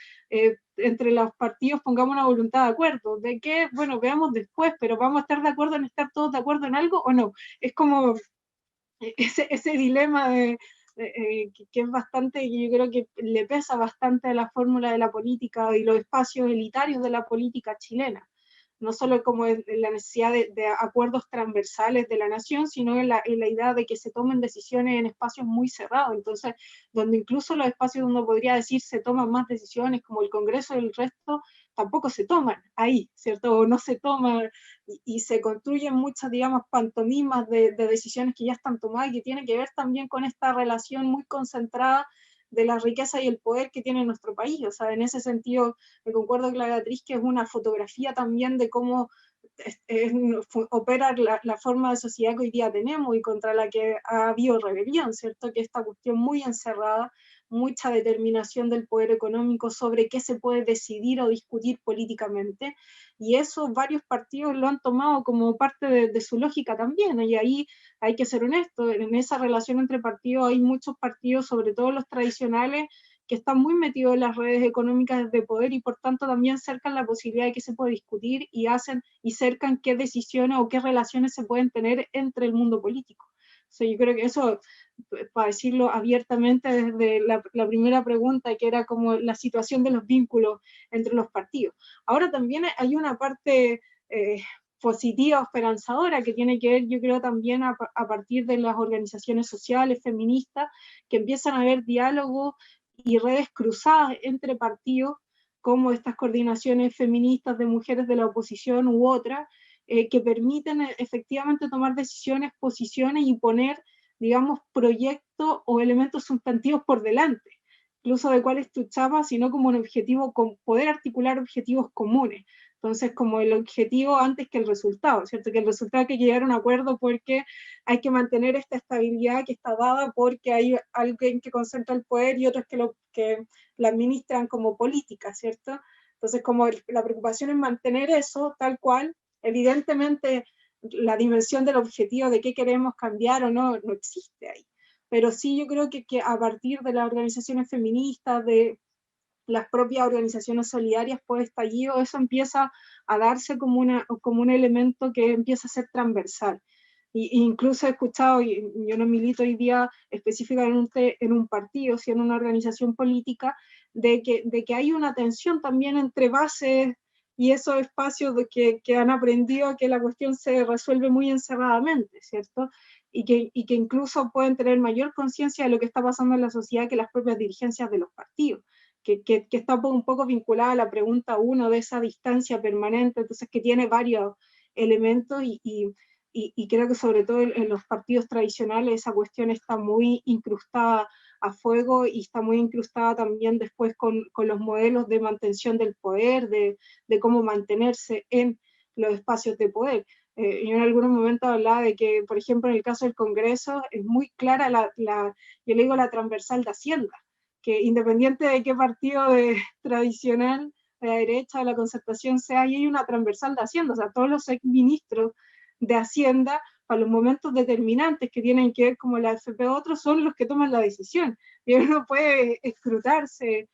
Entre los partidos pongamos una voluntad de acuerdo. ¿De qué? Bueno, veamos después, pero ¿vamos a estar de acuerdo en estar todos de acuerdo en algo o no? Es como ese dilema que es bastante, yo creo que le pesa bastante a la fórmula de la política y los espacios elitarios de la política chilena. No solo como en la necesidad de acuerdos transversales de la nación, sino en la idea de que se tomen decisiones en espacios muy cerrados, entonces, donde incluso los espacios donde uno podría decir se toman más decisiones, como el Congreso y el resto, tampoco se toman ahí, ¿cierto? O no se toman, y se construyen muchas, digamos, pantomimas de decisiones que ya están tomadas y que tienen que ver también con esta relación muy concentrada de la riqueza y el poder que tiene nuestro país. O sea, en ese sentido, me concuerdo con la Beatriz que es una fotografía también de cómo opera la forma de sociedad que hoy día tenemos y contra la que ha habido rebelión, ¿cierto? Que esta cuestión muy encerrada, mucha determinación del poder económico sobre qué se puede decidir o discutir políticamente, y eso varios partidos lo han tomado como parte de su lógica también, y ahí hay que ser honesto, en esa relación entre partidos hay muchos partidos, sobre todo los tradicionales, que están muy metidos en las redes económicas de poder y por tanto también cercan la posibilidad de que se pueda discutir y cercan qué decisiones o qué relaciones se pueden tener entre el mundo político. O sea, yo creo que eso, para decirlo abiertamente desde la primera pregunta, que era como la situación de los vínculos entre los partidos. Ahora también hay una parte positiva, esperanzadora, que tiene que ver, yo creo, también a partir de las organizaciones sociales, feministas, que empiezan a haber diálogos y redes cruzadas entre partidos, como estas coordinaciones feministas de mujeres de la oposición u otras, que permiten efectivamente tomar decisiones, posiciones y poner, digamos, proyectos o elementos sustantivos por delante, incluso de cuál es tu chapa, sino como un objetivo, poder articular objetivos comunes. Entonces, como el objetivo antes que el resultado, ¿cierto? Que el resultado hay que llegar a un acuerdo porque hay que mantener esta estabilidad que está dada porque hay alguien que concentra el poder y otros que la administran como política, ¿cierto? Entonces, como la preocupación es mantener eso tal cual, evidentemente la dimensión del objetivo de qué queremos cambiar o no existe ahí. Pero sí yo creo que a partir de las organizaciones feministas, de las propias organizaciones solidarias post estallido, eso empieza a darse como un elemento que empieza a ser transversal. Incluso he escuchado, y yo no milito hoy día específicamente en un partido, sino en una organización política, de que hay una tensión también entre bases y esos espacios que han aprendido que la cuestión se resuelve muy encerradamente, ¿cierto? Y que incluso pueden tener mayor conciencia de lo que está pasando en la sociedad que las propias dirigencias de los partidos. Que está un poco vinculada a la pregunta 1 de esa distancia permanente, entonces que tiene varios elementos y creo que sobre todo en los partidos tradicionales esa cuestión está muy incrustada a fuego y está muy incrustada también después con los modelos de mantención del poder, de cómo mantenerse en los espacios de poder. Yo en algunos momentos hablaba de que, por ejemplo, en el caso del Congreso es muy clara yo le digo la transversal de Hacienda, que independiente de qué partido tradicional, de la derecha, de la concertación sea, ahí hay una transversal de Hacienda, o sea, todos los exministros de Hacienda, para los momentos determinantes que tienen que ver como la AFP o otros, son los que toman la decisión. Y uno puede escrutarse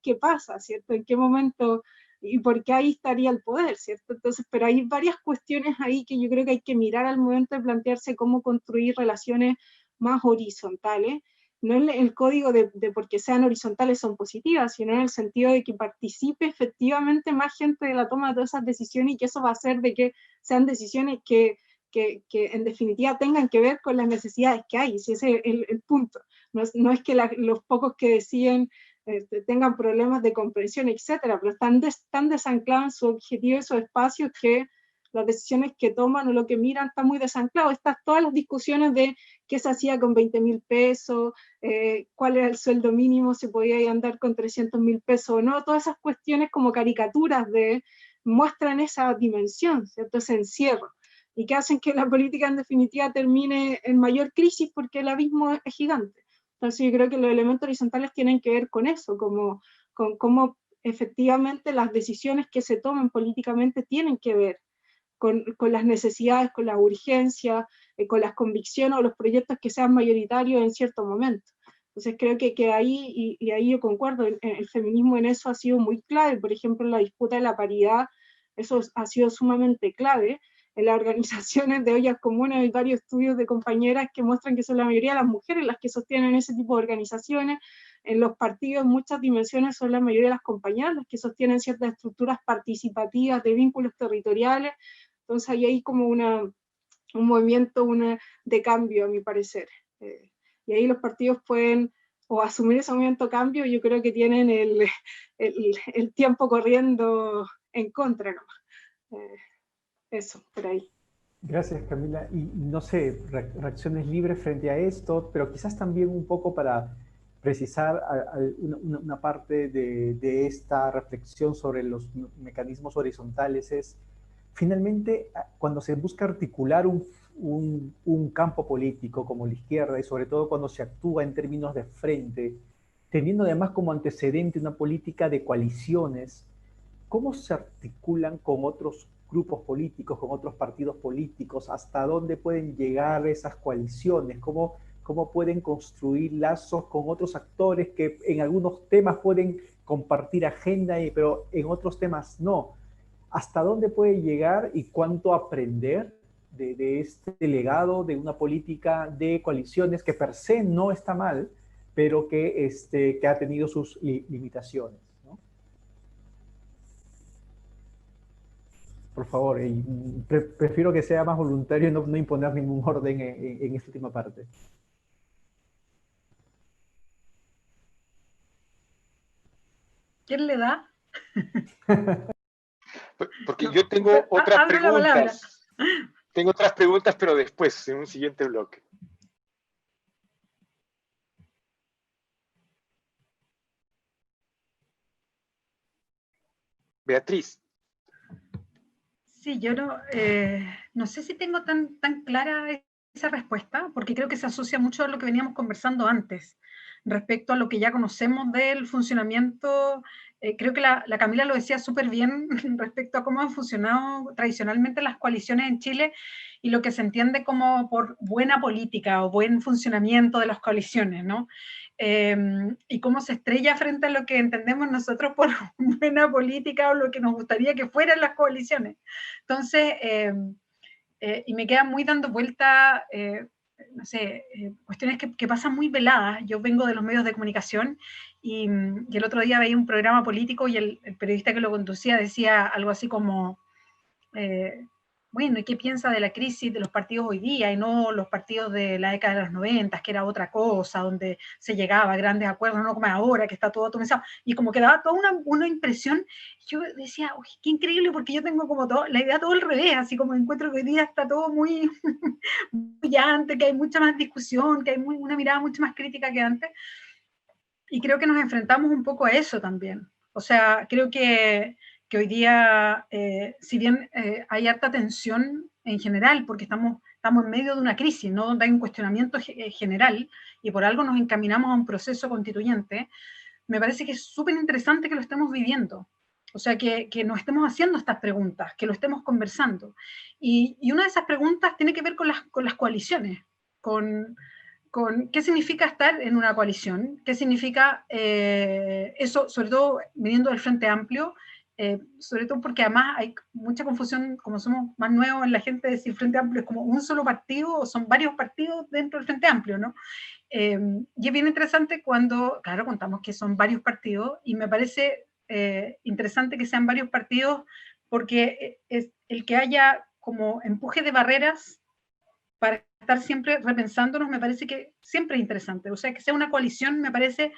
qué pasa, ¿cierto? En qué momento y porque ahí estaría el poder, ¿cierto? Entonces, pero hay varias cuestiones ahí que yo creo que hay que mirar al momento de plantearse cómo construir relaciones más horizontales. No en el código de porque sean horizontales son positivas, sino en el sentido de que participe efectivamente más gente de la toma de todas esas decisiones, y que eso va a hacer de que sean decisiones que en definitiva tengan que ver con las necesidades que hay, si ese es el punto. No es que los pocos que deciden tengan problemas de comprensión, etcétera, pero están desanclados en su objetivo, esos espacios, que las decisiones que toman o lo que miran está muy desanclado. Están todas las discusiones de qué se hacía con 20.000 pesos, cuál era el sueldo mínimo, si podía andar con 300.000 pesos o no, todas esas cuestiones como caricaturas muestran esa dimensión, ¿cierto? Ese encierro, y que hacen que la política en definitiva termine en mayor crisis porque el abismo es gigante. Entonces yo creo que los elementos horizontales tienen que ver con eso, con cómo efectivamente las decisiones que se toman políticamente tienen que ver con las necesidades, con las urgencias, con las convicciones o los proyectos que sean mayoritarios en cierto momento. Entonces creo que ahí, y ahí yo concuerdo, el feminismo en eso ha sido muy clave. Por ejemplo, en la disputa de la paridad, eso ha sido sumamente clave. En las organizaciones de ollas comunes hay varios estudios de compañeras que muestran que son la mayoría de las mujeres las que sostienen ese tipo de organizaciones. En los partidos, en muchas dimensiones, son la mayoría de las compañeras las que sostienen ciertas estructuras participativas de vínculos territoriales. Entonces ahí hay como un movimiento de cambio, a mi parecer. Y ahí los partidos pueden o asumir ese movimiento cambio. Yo creo que tienen el tiempo corriendo en contra, ¿no? Eso, por ahí. Gracias, Camila. Y no sé, reacciones libres frente a esto, pero quizás también un poco para precisar una parte de esta reflexión sobre los mecanismos horizontales es, finalmente, cuando se busca articular un campo político como la izquierda, y sobre todo cuando se actúa en términos de frente, teniendo además como antecedente una política de coaliciones, ¿cómo se articulan con otros grupos políticos, con otros partidos políticos? ¿Hasta dónde pueden llegar esas coaliciones? ¿Cómo pueden construir lazos con otros actores que en algunos temas pueden compartir agenda, pero en otros temas no? ¿Hasta dónde puede llegar y cuánto aprender de este legado de una política de coaliciones que per se no está mal, pero que ha tenido sus limitaciones? Por favor, prefiero que sea más voluntario y no imponer ningún orden en esta última parte. ¿Quién le da? Porque yo tengo otras preguntas. Tengo otras preguntas, pero después, en un siguiente bloque. Beatriz. Sí, yo no sé si tengo tan clara esa respuesta, porque creo que se asocia mucho a lo que veníamos conversando antes, respecto a lo que ya conocemos del funcionamiento. Creo que la Camila lo decía súper bien respecto a cómo han funcionado tradicionalmente las coaliciones en Chile y lo que se entiende como por buena política o buen funcionamiento de las coaliciones, ¿no? Y cómo se estrella frente a lo que entendemos nosotros por buena política o lo que nos gustaría que fueran las coaliciones. Entonces, y me queda muy dando vuelta, no sé, cuestiones que pasan muy veladas. Yo vengo de los medios de comunicación y el otro día veía un programa político y el periodista que lo conducía decía algo así como, bueno, ¿y qué piensa de la crisis de los partidos hoy día y no los partidos de la década de los 90, que era otra cosa, donde se llegaba a grandes acuerdos, no como ahora, que está todo atomizado? Y como que daba toda una impresión. Yo decía, uy, qué increíble, porque yo tengo como la idea todo al revés, así como encuentro que hoy día está todo muy brillante, que hay mucha más discusión, que hay una mirada mucho más crítica que antes. Y creo que nos enfrentamos un poco a eso también. O sea, creo que hoy día, si bien hay harta tensión en general, porque estamos en medio de una crisis, ¿no? Donde hay un cuestionamiento general y por algo nos encaminamos a un proceso constituyente, me parece que es súper interesante que lo estemos viviendo. O sea, que nos estemos haciendo estas preguntas, que lo estemos conversando. Y una de esas preguntas tiene que ver con las coaliciones, con qué significa estar en una coalición, qué significa eso, sobre todo viniendo del Frente Amplio, sobre todo porque además hay mucha confusión, como somos más nuevos en la gente, de si el Frente Amplio es como un solo partido o son varios partidos dentro del Frente Amplio, ¿no? Y es bien interesante cuando, claro, contamos que son varios partidos, y me parece interesante que sean varios partidos, porque es el que haya como empuje de barreras para estar siempre repensándonos, me parece que siempre es interesante. O sea, que sea una coalición, me parece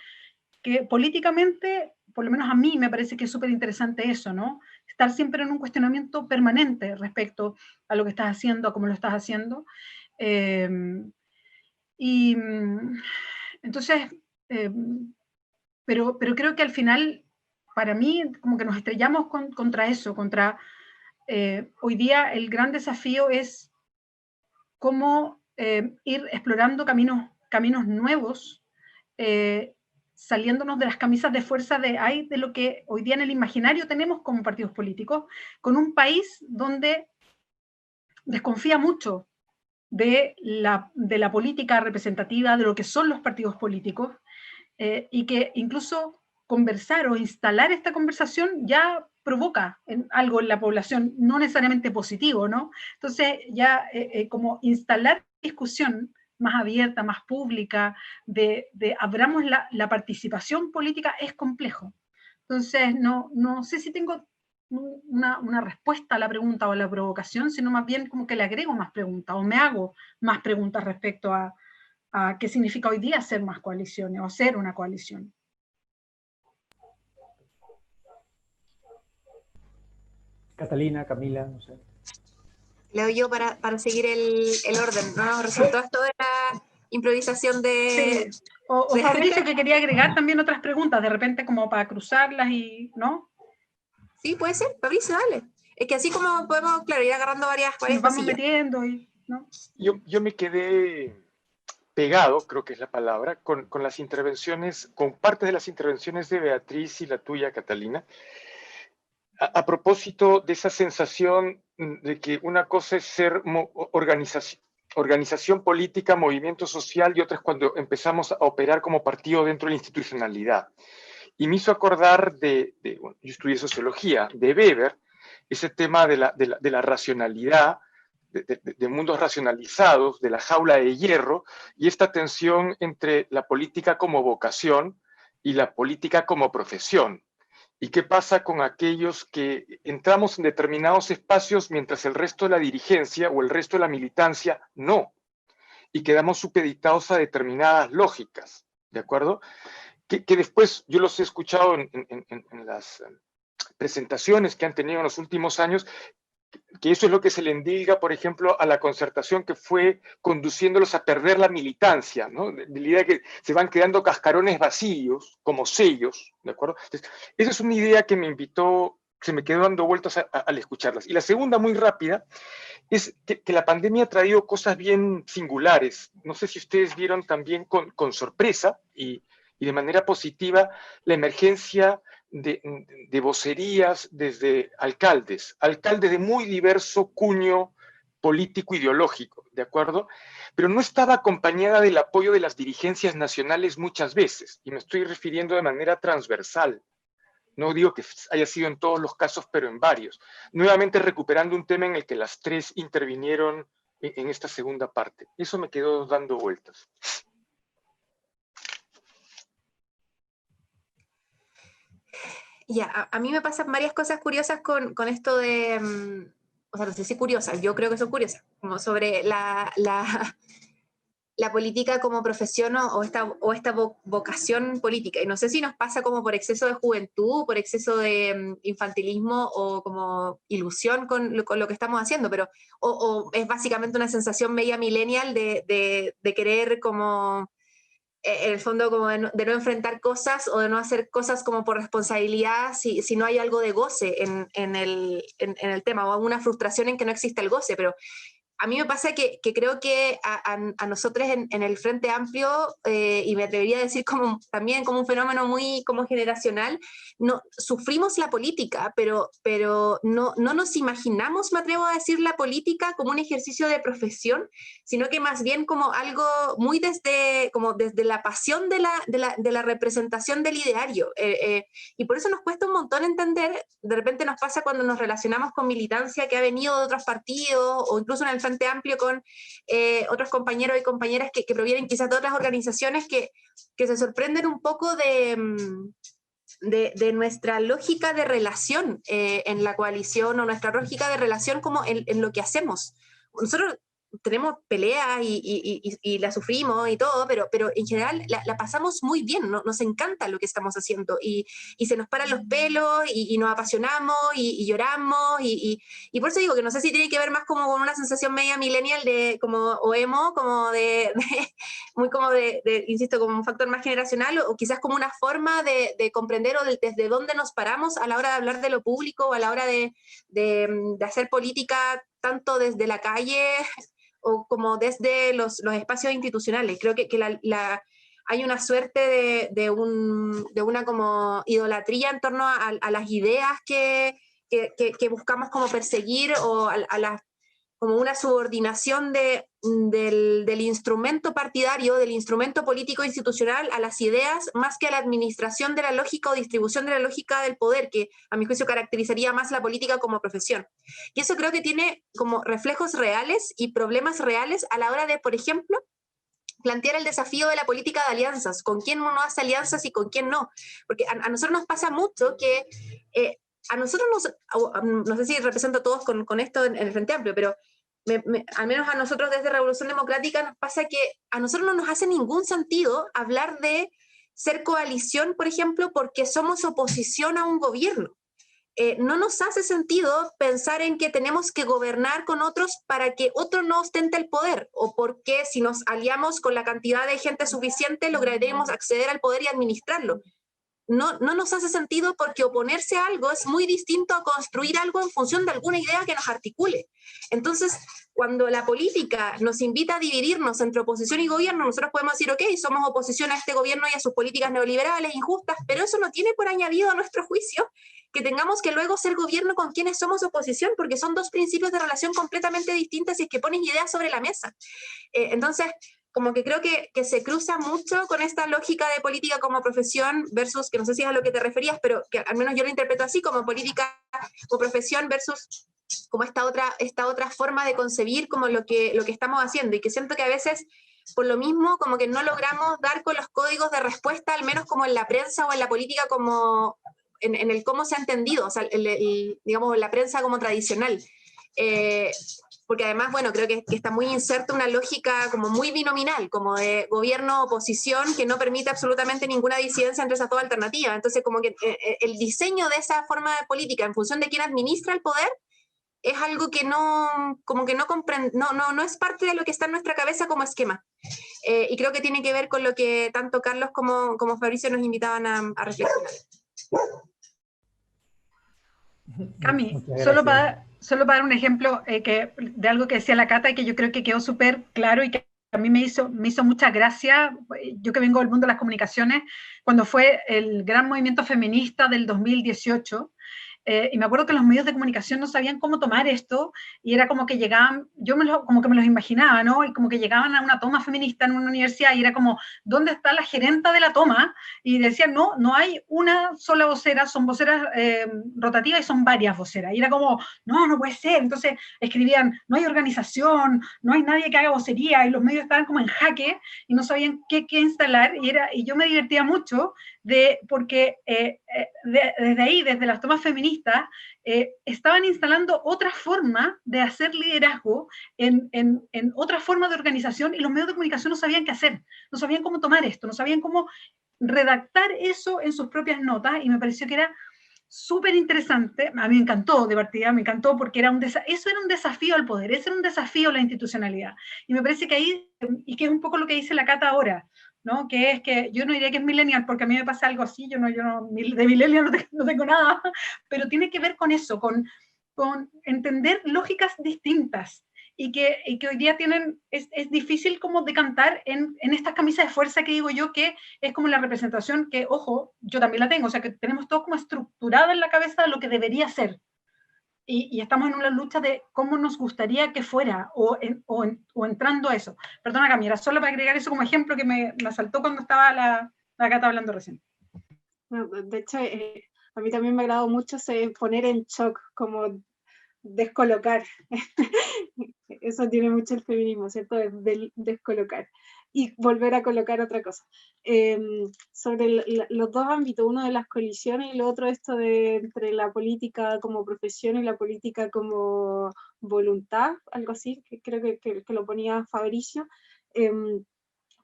que políticamente, por lo menos a mí, me parece que es súper interesante eso, ¿no? Estar siempre en un cuestionamiento permanente respecto a lo que estás haciendo, a cómo lo estás haciendo. Y entonces, pero creo que al final, para mí, como que nos estrellamos contra eso, contra... hoy día el gran desafío es cómo ir explorando caminos nuevos, saliéndonos de las camisas de fuerza de lo que hoy día en el imaginario tenemos como partidos políticos, con un país donde desconfía mucho de la política representativa, de lo que son los partidos políticos, y que incluso conversar o instalar esta conversación ya provoca algo en la población, no necesariamente positivo, ¿no? Entonces ya como instalar discusión más abierta, más pública, de abramos la participación política, es complejo. Entonces no sé si tengo una respuesta a la pregunta o a la provocación, sino más bien como que le agrego más preguntas o me hago más preguntas respecto a qué significa hoy día hacer más coaliciones o ser una coalición. Catalina, Camila, no sé. Leo yo para seguir el orden, ¿no? Nos resultó esto de la improvisación de... Sí. O Fabricio, que quería agregar también otras preguntas, de repente como para cruzarlas y, ¿no? Sí, puede ser, Fabricio, dale. Es que así como podemos, claro, ir agarrando varias nos vamos cosillas. Metiendo y, ¿no? Yo me quedé pegado, creo que es la palabra, con las intervenciones, con parte de las intervenciones de Beatriz y la tuya, Catalina, a propósito de esa sensación de que una cosa es ser organización política, movimiento social, y otra es cuando empezamos a operar como partido dentro de la institucionalidad. Y me hizo acordar bueno, yo estudié sociología, de Weber, ese tema de la racionalidad, de mundos racionalizados, de la jaula de hierro, y esta tensión entre la política como vocación y la política como profesión. ¿Y qué pasa con aquellos que entramos en determinados espacios mientras el resto de la dirigencia o el resto de la militancia no? Y quedamos supeditados a determinadas lógicas, ¿de acuerdo? Que después yo los he escuchado en las presentaciones que han tenido en los últimos años, que eso es lo que se le endilga, por ejemplo, a la concertación, que fue conduciéndolos a perder la militancia, ¿no? De la idea que se van quedando cascarones vacíos, como sellos, ¿de acuerdo? Entonces, esa es una idea que me invitó, se me quedó dando vueltas al escucharlas. Y la segunda, muy rápida, es que la pandemia ha traído cosas bien singulares. No sé si ustedes vieron también con sorpresa y de manera positiva la emergencia de vocerías desde alcaldes de muy diverso cuño político ideológico, ¿de acuerdo? Pero no estaba acompañada del apoyo de las dirigencias nacionales muchas veces, y me estoy refiriendo de manera transversal. No digo que haya sido en todos los casos, pero en varios. Nuevamente recuperando un tema en el que las tres intervinieron en esta segunda parte. Eso me quedó dando vueltas. Ya, a mí me pasan varias cosas curiosas con esto de, o sea, no sé si curiosas, yo creo que son curiosas, como sobre la política como profesión o esta vocación política. Y no sé si nos pasa como por exceso de juventud, por exceso de infantilismo o como ilusión con lo que estamos haciendo, pero o es básicamente una sensación media millennial de querer como... en el fondo como de no enfrentar cosas o de no hacer cosas como por responsabilidad si no hay algo de goce en el tema, o una frustración en que no existe el goce, pero a mí me pasa que creo que a nosotros en el Frente Amplio, y me atrevería a decir también como un fenómeno muy como generacional, no, sufrimos la política, pero no nos imaginamos, me atrevo a decir, la política como un ejercicio de profesión, sino que más bien como algo muy desde la pasión de la representación del ideario. Y por eso nos cuesta un montón entender, de repente nos pasa cuando nos relacionamos con militancia que ha venido de otros partidos, o incluso en el Frente Amplio con otros compañeros y compañeras que provienen quizás de otras organizaciones que se sorprenden un poco de nuestra lógica de relación en la coalición, o nuestra lógica de relación como en lo que hacemos. Nosotros tenemos peleas y la sufrimos y todo, pero en general la pasamos muy bien, nos encanta lo que estamos haciendo, y se nos paran los pelos, y nos apasionamos, y lloramos, y por eso digo que no sé si tiene que ver más como con una sensación media millennial o emo, como muy como insisto, como un factor más generacional, o quizás como una forma de comprender desde dónde nos paramos a la hora de hablar de lo público, o a la hora de hacer política, tanto desde la calle o como desde los espacios institucionales. Creo que hay una suerte de una como idolatría en torno a las ideas que buscamos como perseguir, o como una subordinación del instrumento partidario, del instrumento político institucional a las ideas, más que a la administración de la lógica o distribución de la lógica del poder, que a mi juicio caracterizaría más la política como profesión. Y eso creo que tiene como reflejos reales y problemas reales a la hora de, por ejemplo, plantear el desafío de la política de alianzas, con quién uno hace alianzas y con quién no. Porque a nosotros nos pasa mucho que a nosotros no sé si represento a todos con esto en el Frente Amplio, pero al menos a nosotros desde Revolución Democrática nos pasa que a nosotros no nos hace ningún sentido hablar de ser coalición, por ejemplo, porque somos oposición a un gobierno. No nos hace sentido pensar en que tenemos que gobernar con otros para que otro no ostente el poder, o porque si nos aliamos con la cantidad de gente suficiente lograremos acceder al poder y administrarlo. No nos hace sentido, porque oponerse a algo es muy distinto a construir algo en función de alguna idea que nos articule. Entonces, cuando la política nos invita a dividirnos entre oposición y gobierno, nosotros podemos decir, ok, somos oposición a este gobierno y a sus políticas neoliberales injustas, pero eso no tiene por añadido, a nuestro juicio, que tengamos que luego ser gobierno con quienes somos oposición, porque son dos principios de relación completamente distintos, y es que pones ideas sobre la mesa. Entonces, como que creo que se cruza mucho con esta lógica de política como profesión versus, que no sé si es a lo que te referías, pero que al menos yo lo interpreto así, como política o profesión versus como esta otra forma de concebir como lo que estamos haciendo, y que siento que a veces, por lo mismo, como que no logramos dar con los códigos de respuesta, al menos como en la prensa o en la política, como en el cómo se ha entendido, o sea, digamos, la prensa como tradicional. Porque además, bueno, creo que está muy inserta una lógica como muy binominal, como de gobierno-oposición, que no permite absolutamente ninguna disidencia entre esas dos alternativas. Entonces, como que el diseño de esa forma de política en función de quién administra el poder es algo que no es parte de lo que está en nuestra cabeza como esquema. Y creo que tiene que ver con lo que tanto Carlos como Fabricio nos invitaban a reflexionar. Cami, solo para dar un ejemplo de algo que decía la Cata y que yo creo que quedó súper claro y que a mí me hizo mucha gracia, yo que vengo del mundo de las comunicaciones, cuando fue el gran movimiento feminista del 2018, y me acuerdo que los medios de comunicación no sabían cómo tomar esto, y era como que llegaban, como que me los imaginaba, ¿no? Y como que llegaban a una toma feminista en una universidad, y era como, ¿dónde está la gerenta de la toma? Y decían, no hay una sola vocera, son voceras rotativas y son varias voceras. Y era como, no puede ser. Entonces escribían, no hay organización, no hay nadie que haga vocería, y los medios estaban como en jaque, y no sabían qué instalar, y yo me divertía mucho, porque desde ahí, desde las tomas feministas, estaban instalando otra forma de hacer liderazgo en otra forma de organización, y los medios de comunicación no sabían qué hacer, no sabían cómo tomar esto, no sabían cómo redactar eso en sus propias notas, y me pareció que era súper interesante. A mí me encantó, de partida me encantó, porque eso era un desafío al poder, eso era un desafío a la institucionalidad, y me parece que ahí, y que es un poco lo que dice la Cata ahora, ¿no? Que es que yo no diría que es millennial, porque a mí me pasa algo así, yo no de millennial no tengo nada, pero tiene que ver con eso, con entender lógicas distintas, y que hoy día es difícil como decantar en estas camisas de fuerza que digo yo, que es como la representación que, ojo, yo también la tengo, o sea, que tenemos todo como estructurado en la cabeza lo que debería ser. Y estamos en una lucha de cómo nos gustaría que fuera, o entrando a eso. Perdona, Camila, solo para agregar eso como ejemplo que me saltó cuando estaba la Cata hablando recién. De hecho, a mí también me agradó mucho poner en shock, como descolocar. Eso tiene mucho el feminismo, ¿cierto? Descolocar y volver a colocar otra cosa. Sobre los dos ámbitos, uno de las colisiones y lo otro esto entre la política como profesión y la política como voluntad, algo así, que creo que lo ponía Fabricio.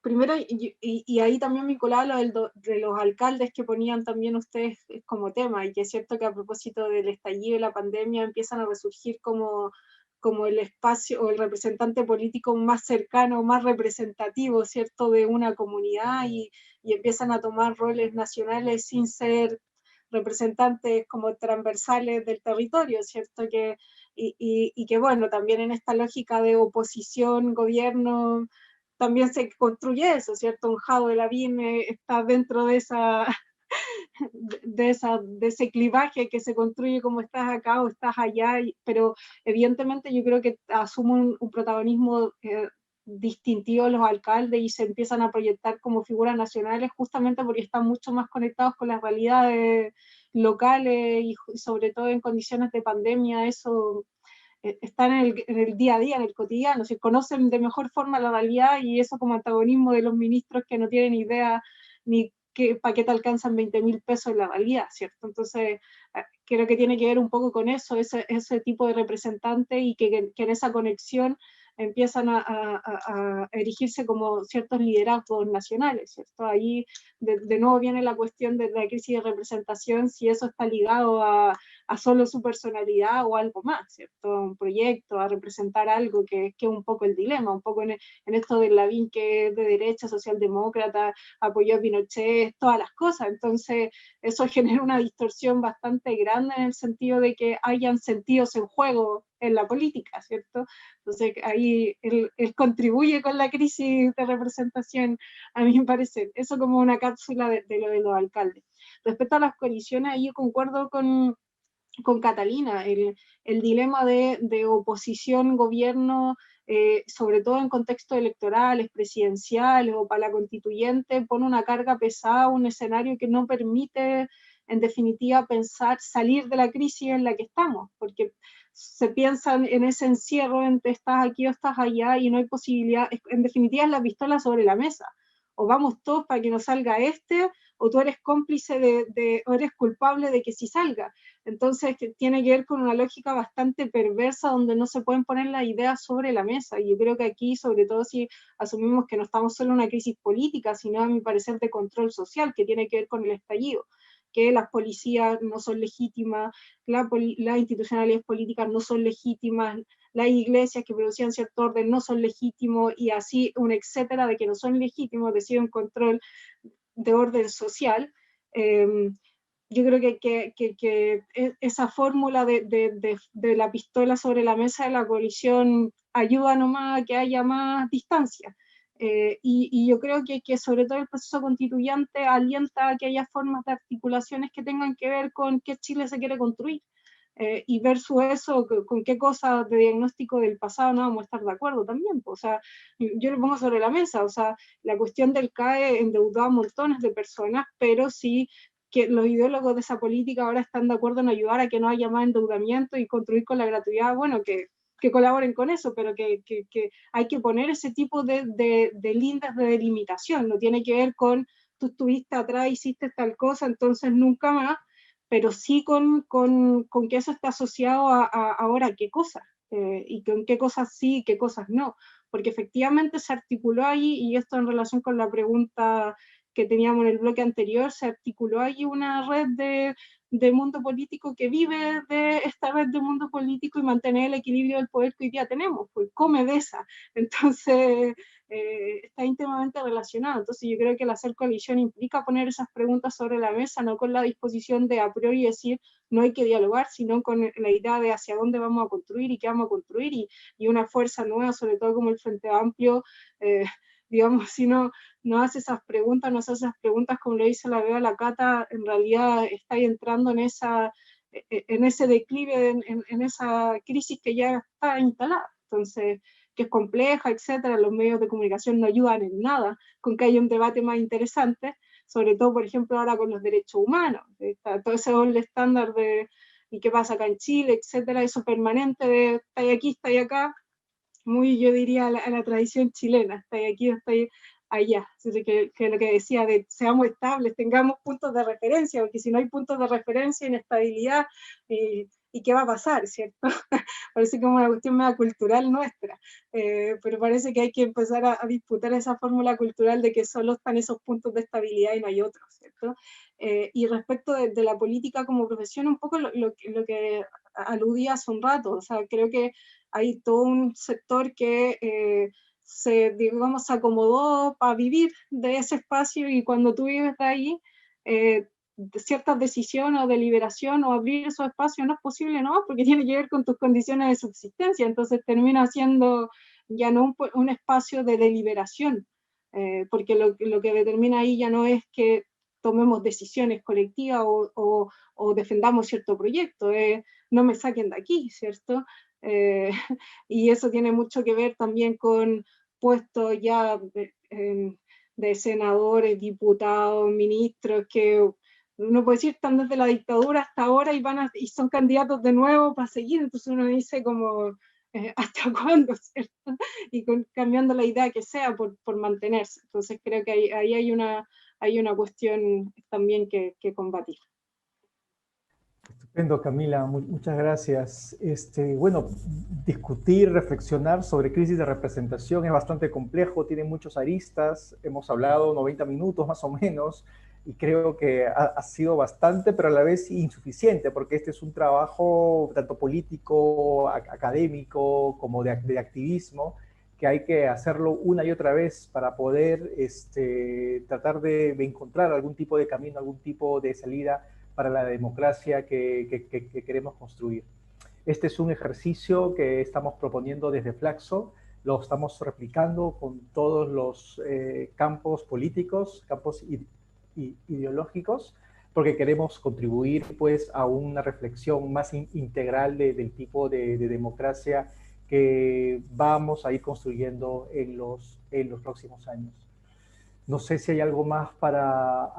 Primero, y ahí también vinculado lo de los alcaldes que ponían también ustedes como tema, y que es cierto que a propósito del estallido y la pandemia empiezan a resurgir como el espacio o el representante político más cercano, más representativo, ¿cierto?, de una comunidad, y empiezan a tomar roles nacionales sin ser representantes como transversales del territorio, ¿cierto? Y que bueno, también en esta lógica de oposición, gobierno, también se construye eso, ¿cierto? Un Jado de Lavín está dentro de ese clivaje que se construye como estás acá o estás allá, pero evidentemente yo creo que asumen un protagonismo distintivo los alcaldes y se empiezan a proyectar como figuras nacionales justamente porque están mucho más conectados con las realidades locales y sobre todo en condiciones de pandemia. Eso están en el día a día, en el cotidiano, se conocen de mejor forma la realidad, y eso como antagonismo de los ministros que no tienen idea ni para qué te alcanzan 20.000 pesos en la realidad, ¿cierto? Entonces, creo que tiene que ver un poco con eso, ese tipo de representante, y que en esa conexión empiezan a erigirse como ciertos liderazgos nacionales, ¿cierto? Ahí de nuevo viene la cuestión de la crisis de representación, si eso está ligado a solo su personalidad o algo más, ¿cierto? Un proyecto, a representar algo que es un poco el dilema, un poco en esto de Lavín, que es de derecha, socialdemócrata, apoyó a Pinochet, todas las cosas. Entonces, eso genera una distorsión bastante grande en el sentido de que hayan sentidos en juego en la política, ¿cierto? Entonces, ahí él contribuye con la crisis de representación, a mi parecer. Eso como una cápsula de lo de los alcaldes. Respecto a las colisiones, ahí yo concuerdo con Catalina, el dilema de oposición, gobierno, sobre todo en contextos electorales, presidenciales o para la constituyente, pone una carga pesada, un escenario que no permite, en definitiva, pensar salir de la crisis en la que estamos, porque se piensa en ese encierro entre estás aquí o estás allá y no hay posibilidad, en definitiva es la pistola sobre la mesa, o vamos todos para que no salga o tú eres cómplice o eres culpable de que sí salga. Entonces tiene que ver con una lógica bastante perversa donde no se pueden poner las ideas sobre la mesa, y yo creo que aquí, sobre todo si asumimos que no estamos solo en una crisis política, sino a mi parecer de control social, que tiene que ver con el estallido, que las policías no son legítimas, las institucionalidades políticas no son legítimas, las iglesias que producían cierto orden no son legítimos, y así un etcétera de que no son legítimos, es decir, un control de orden social. Yo creo que esa fórmula de la pistola sobre la mesa de la coalición ayuda nomás a que haya más distancia. Y yo creo que sobre todo el proceso constituyente alienta a que haya formas de articulaciones que tengan que ver con qué Chile se quiere construir. Y versus eso, con qué cosas de diagnóstico del pasado no vamos a estar de acuerdo también. O sea, yo lo pongo sobre la mesa, o sea, la cuestión del CAE endeudó a montones de personas, pero sí que los ideólogos de esa política ahora están de acuerdo en ayudar a que no haya más endeudamiento y construir con la gratuidad, bueno, que colaboren con eso, pero que hay que poner ese tipo de lindas de delimitación, no tiene que ver con tú estuviste atrás, hiciste tal cosa, entonces nunca más, pero sí con que eso está asociado a ahora qué cosas, y con qué cosas sí y qué cosas no, porque efectivamente se articuló ahí, y esto en relación con la pregunta que teníamos en el bloque anterior, se articuló ahí una red de mundo político que vive de esta red de mundo político y mantener el equilibrio del poder que hoy día tenemos, pues come de esa. Entonces, está íntimamente relacionado. Entonces, yo creo que el hacer coalición implica poner esas preguntas sobre la mesa, no con la disposición de a priori decir no hay que dialogar, sino con la idea de hacia dónde vamos a construir y qué vamos a construir, y una fuerza nueva, sobre todo como el Frente Amplio, digamos, si no hace esas preguntas, no hace esas preguntas como le dice la Bea a la Cata, en realidad está entrando en ese declive, en esa crisis que ya está instalada. Entonces, que es compleja, etcétera, los medios de comunicación no ayudan en nada con que haya un debate más interesante, sobre todo, por ejemplo, ahora con los derechos humanos, todo ese doble estándar de y qué pasa acá en Chile, etcétera, eso permanente de está aquí, está acá, muy, yo diría, a la tradición chilena, está aquí, está allá, así que lo que decía de seamos estables, tengamos puntos de referencia, porque si no hay puntos de referencia, inestabilidad, ¿y qué va a pasar, cierto? Parece como una cuestión más cultural nuestra, pero parece que hay que empezar a disputar esa fórmula cultural de que solo están esos puntos de estabilidad y no hay otros, ¿cierto? Y respecto de la política como profesión, un poco lo que aludía hace un rato, o sea, creo que hay todo un sector que digamos, se acomodó para vivir de ese espacio, y cuando tú vives de ahí, ciertas decisiones o deliberación o abrir esos espacios no es posible, ¿no? Porque tiene que ver con tus condiciones de subsistencia, entonces termina siendo ya no un espacio de deliberación, porque lo que determina ahí ya no es que tomemos decisiones colectivas o defendamos cierto proyecto, no me saquen de aquí, ¿cierto? Y eso tiene mucho que ver también con puestos ya de senadores, diputados, ministros, que uno puede decir están desde la dictadura hasta ahora y son candidatos de nuevo para seguir, entonces uno dice como ¿hasta cuándo? ¿Cierto? Y cambiando la idea que sea por mantenerse. Entonces creo que ahí hay una cuestión también que combatir. Estupendo, Camila, muchas gracias. Bueno, discutir, reflexionar sobre crisis de representación es bastante complejo, tiene muchos aristas, hemos hablado 90 minutos más o menos, y creo que ha sido bastante, pero a la vez insuficiente, porque este es un trabajo tanto político, académico, como de activismo, que hay que hacerlo una y otra vez para poder tratar de encontrar algún tipo de camino, algún tipo de salida para la democracia que queremos construir. Este es un ejercicio que estamos proponiendo desde Flaxo, lo estamos replicando con todos los campos políticos, campos ideológicos, porque queremos contribuir pues, a una reflexión más integral del tipo de democracia que vamos a ir construyendo en los próximos años. No sé si hay algo más para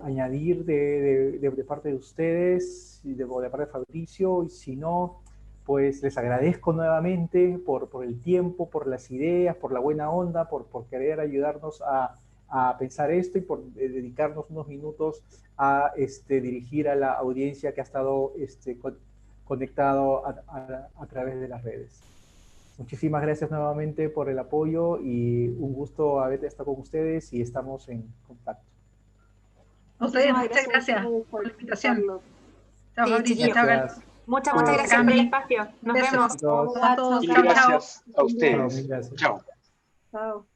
añadir de parte de ustedes, de parte de Fabricio, y si no, pues les agradezco nuevamente por el tiempo, por las ideas, por la buena onda, por querer ayudarnos a pensar esto y por dedicarnos unos minutos a dirigir a la audiencia que ha estado conectado a través de las redes. Muchísimas gracias nuevamente por el apoyo y un gusto haber estado con ustedes y estamos en contacto. Muchas gracias por la invitación. Chao, Fabricio. Muchas gracias por el espacio. Nos vemos. A todos. Gracias a ustedes. Chao. Chao. Chao.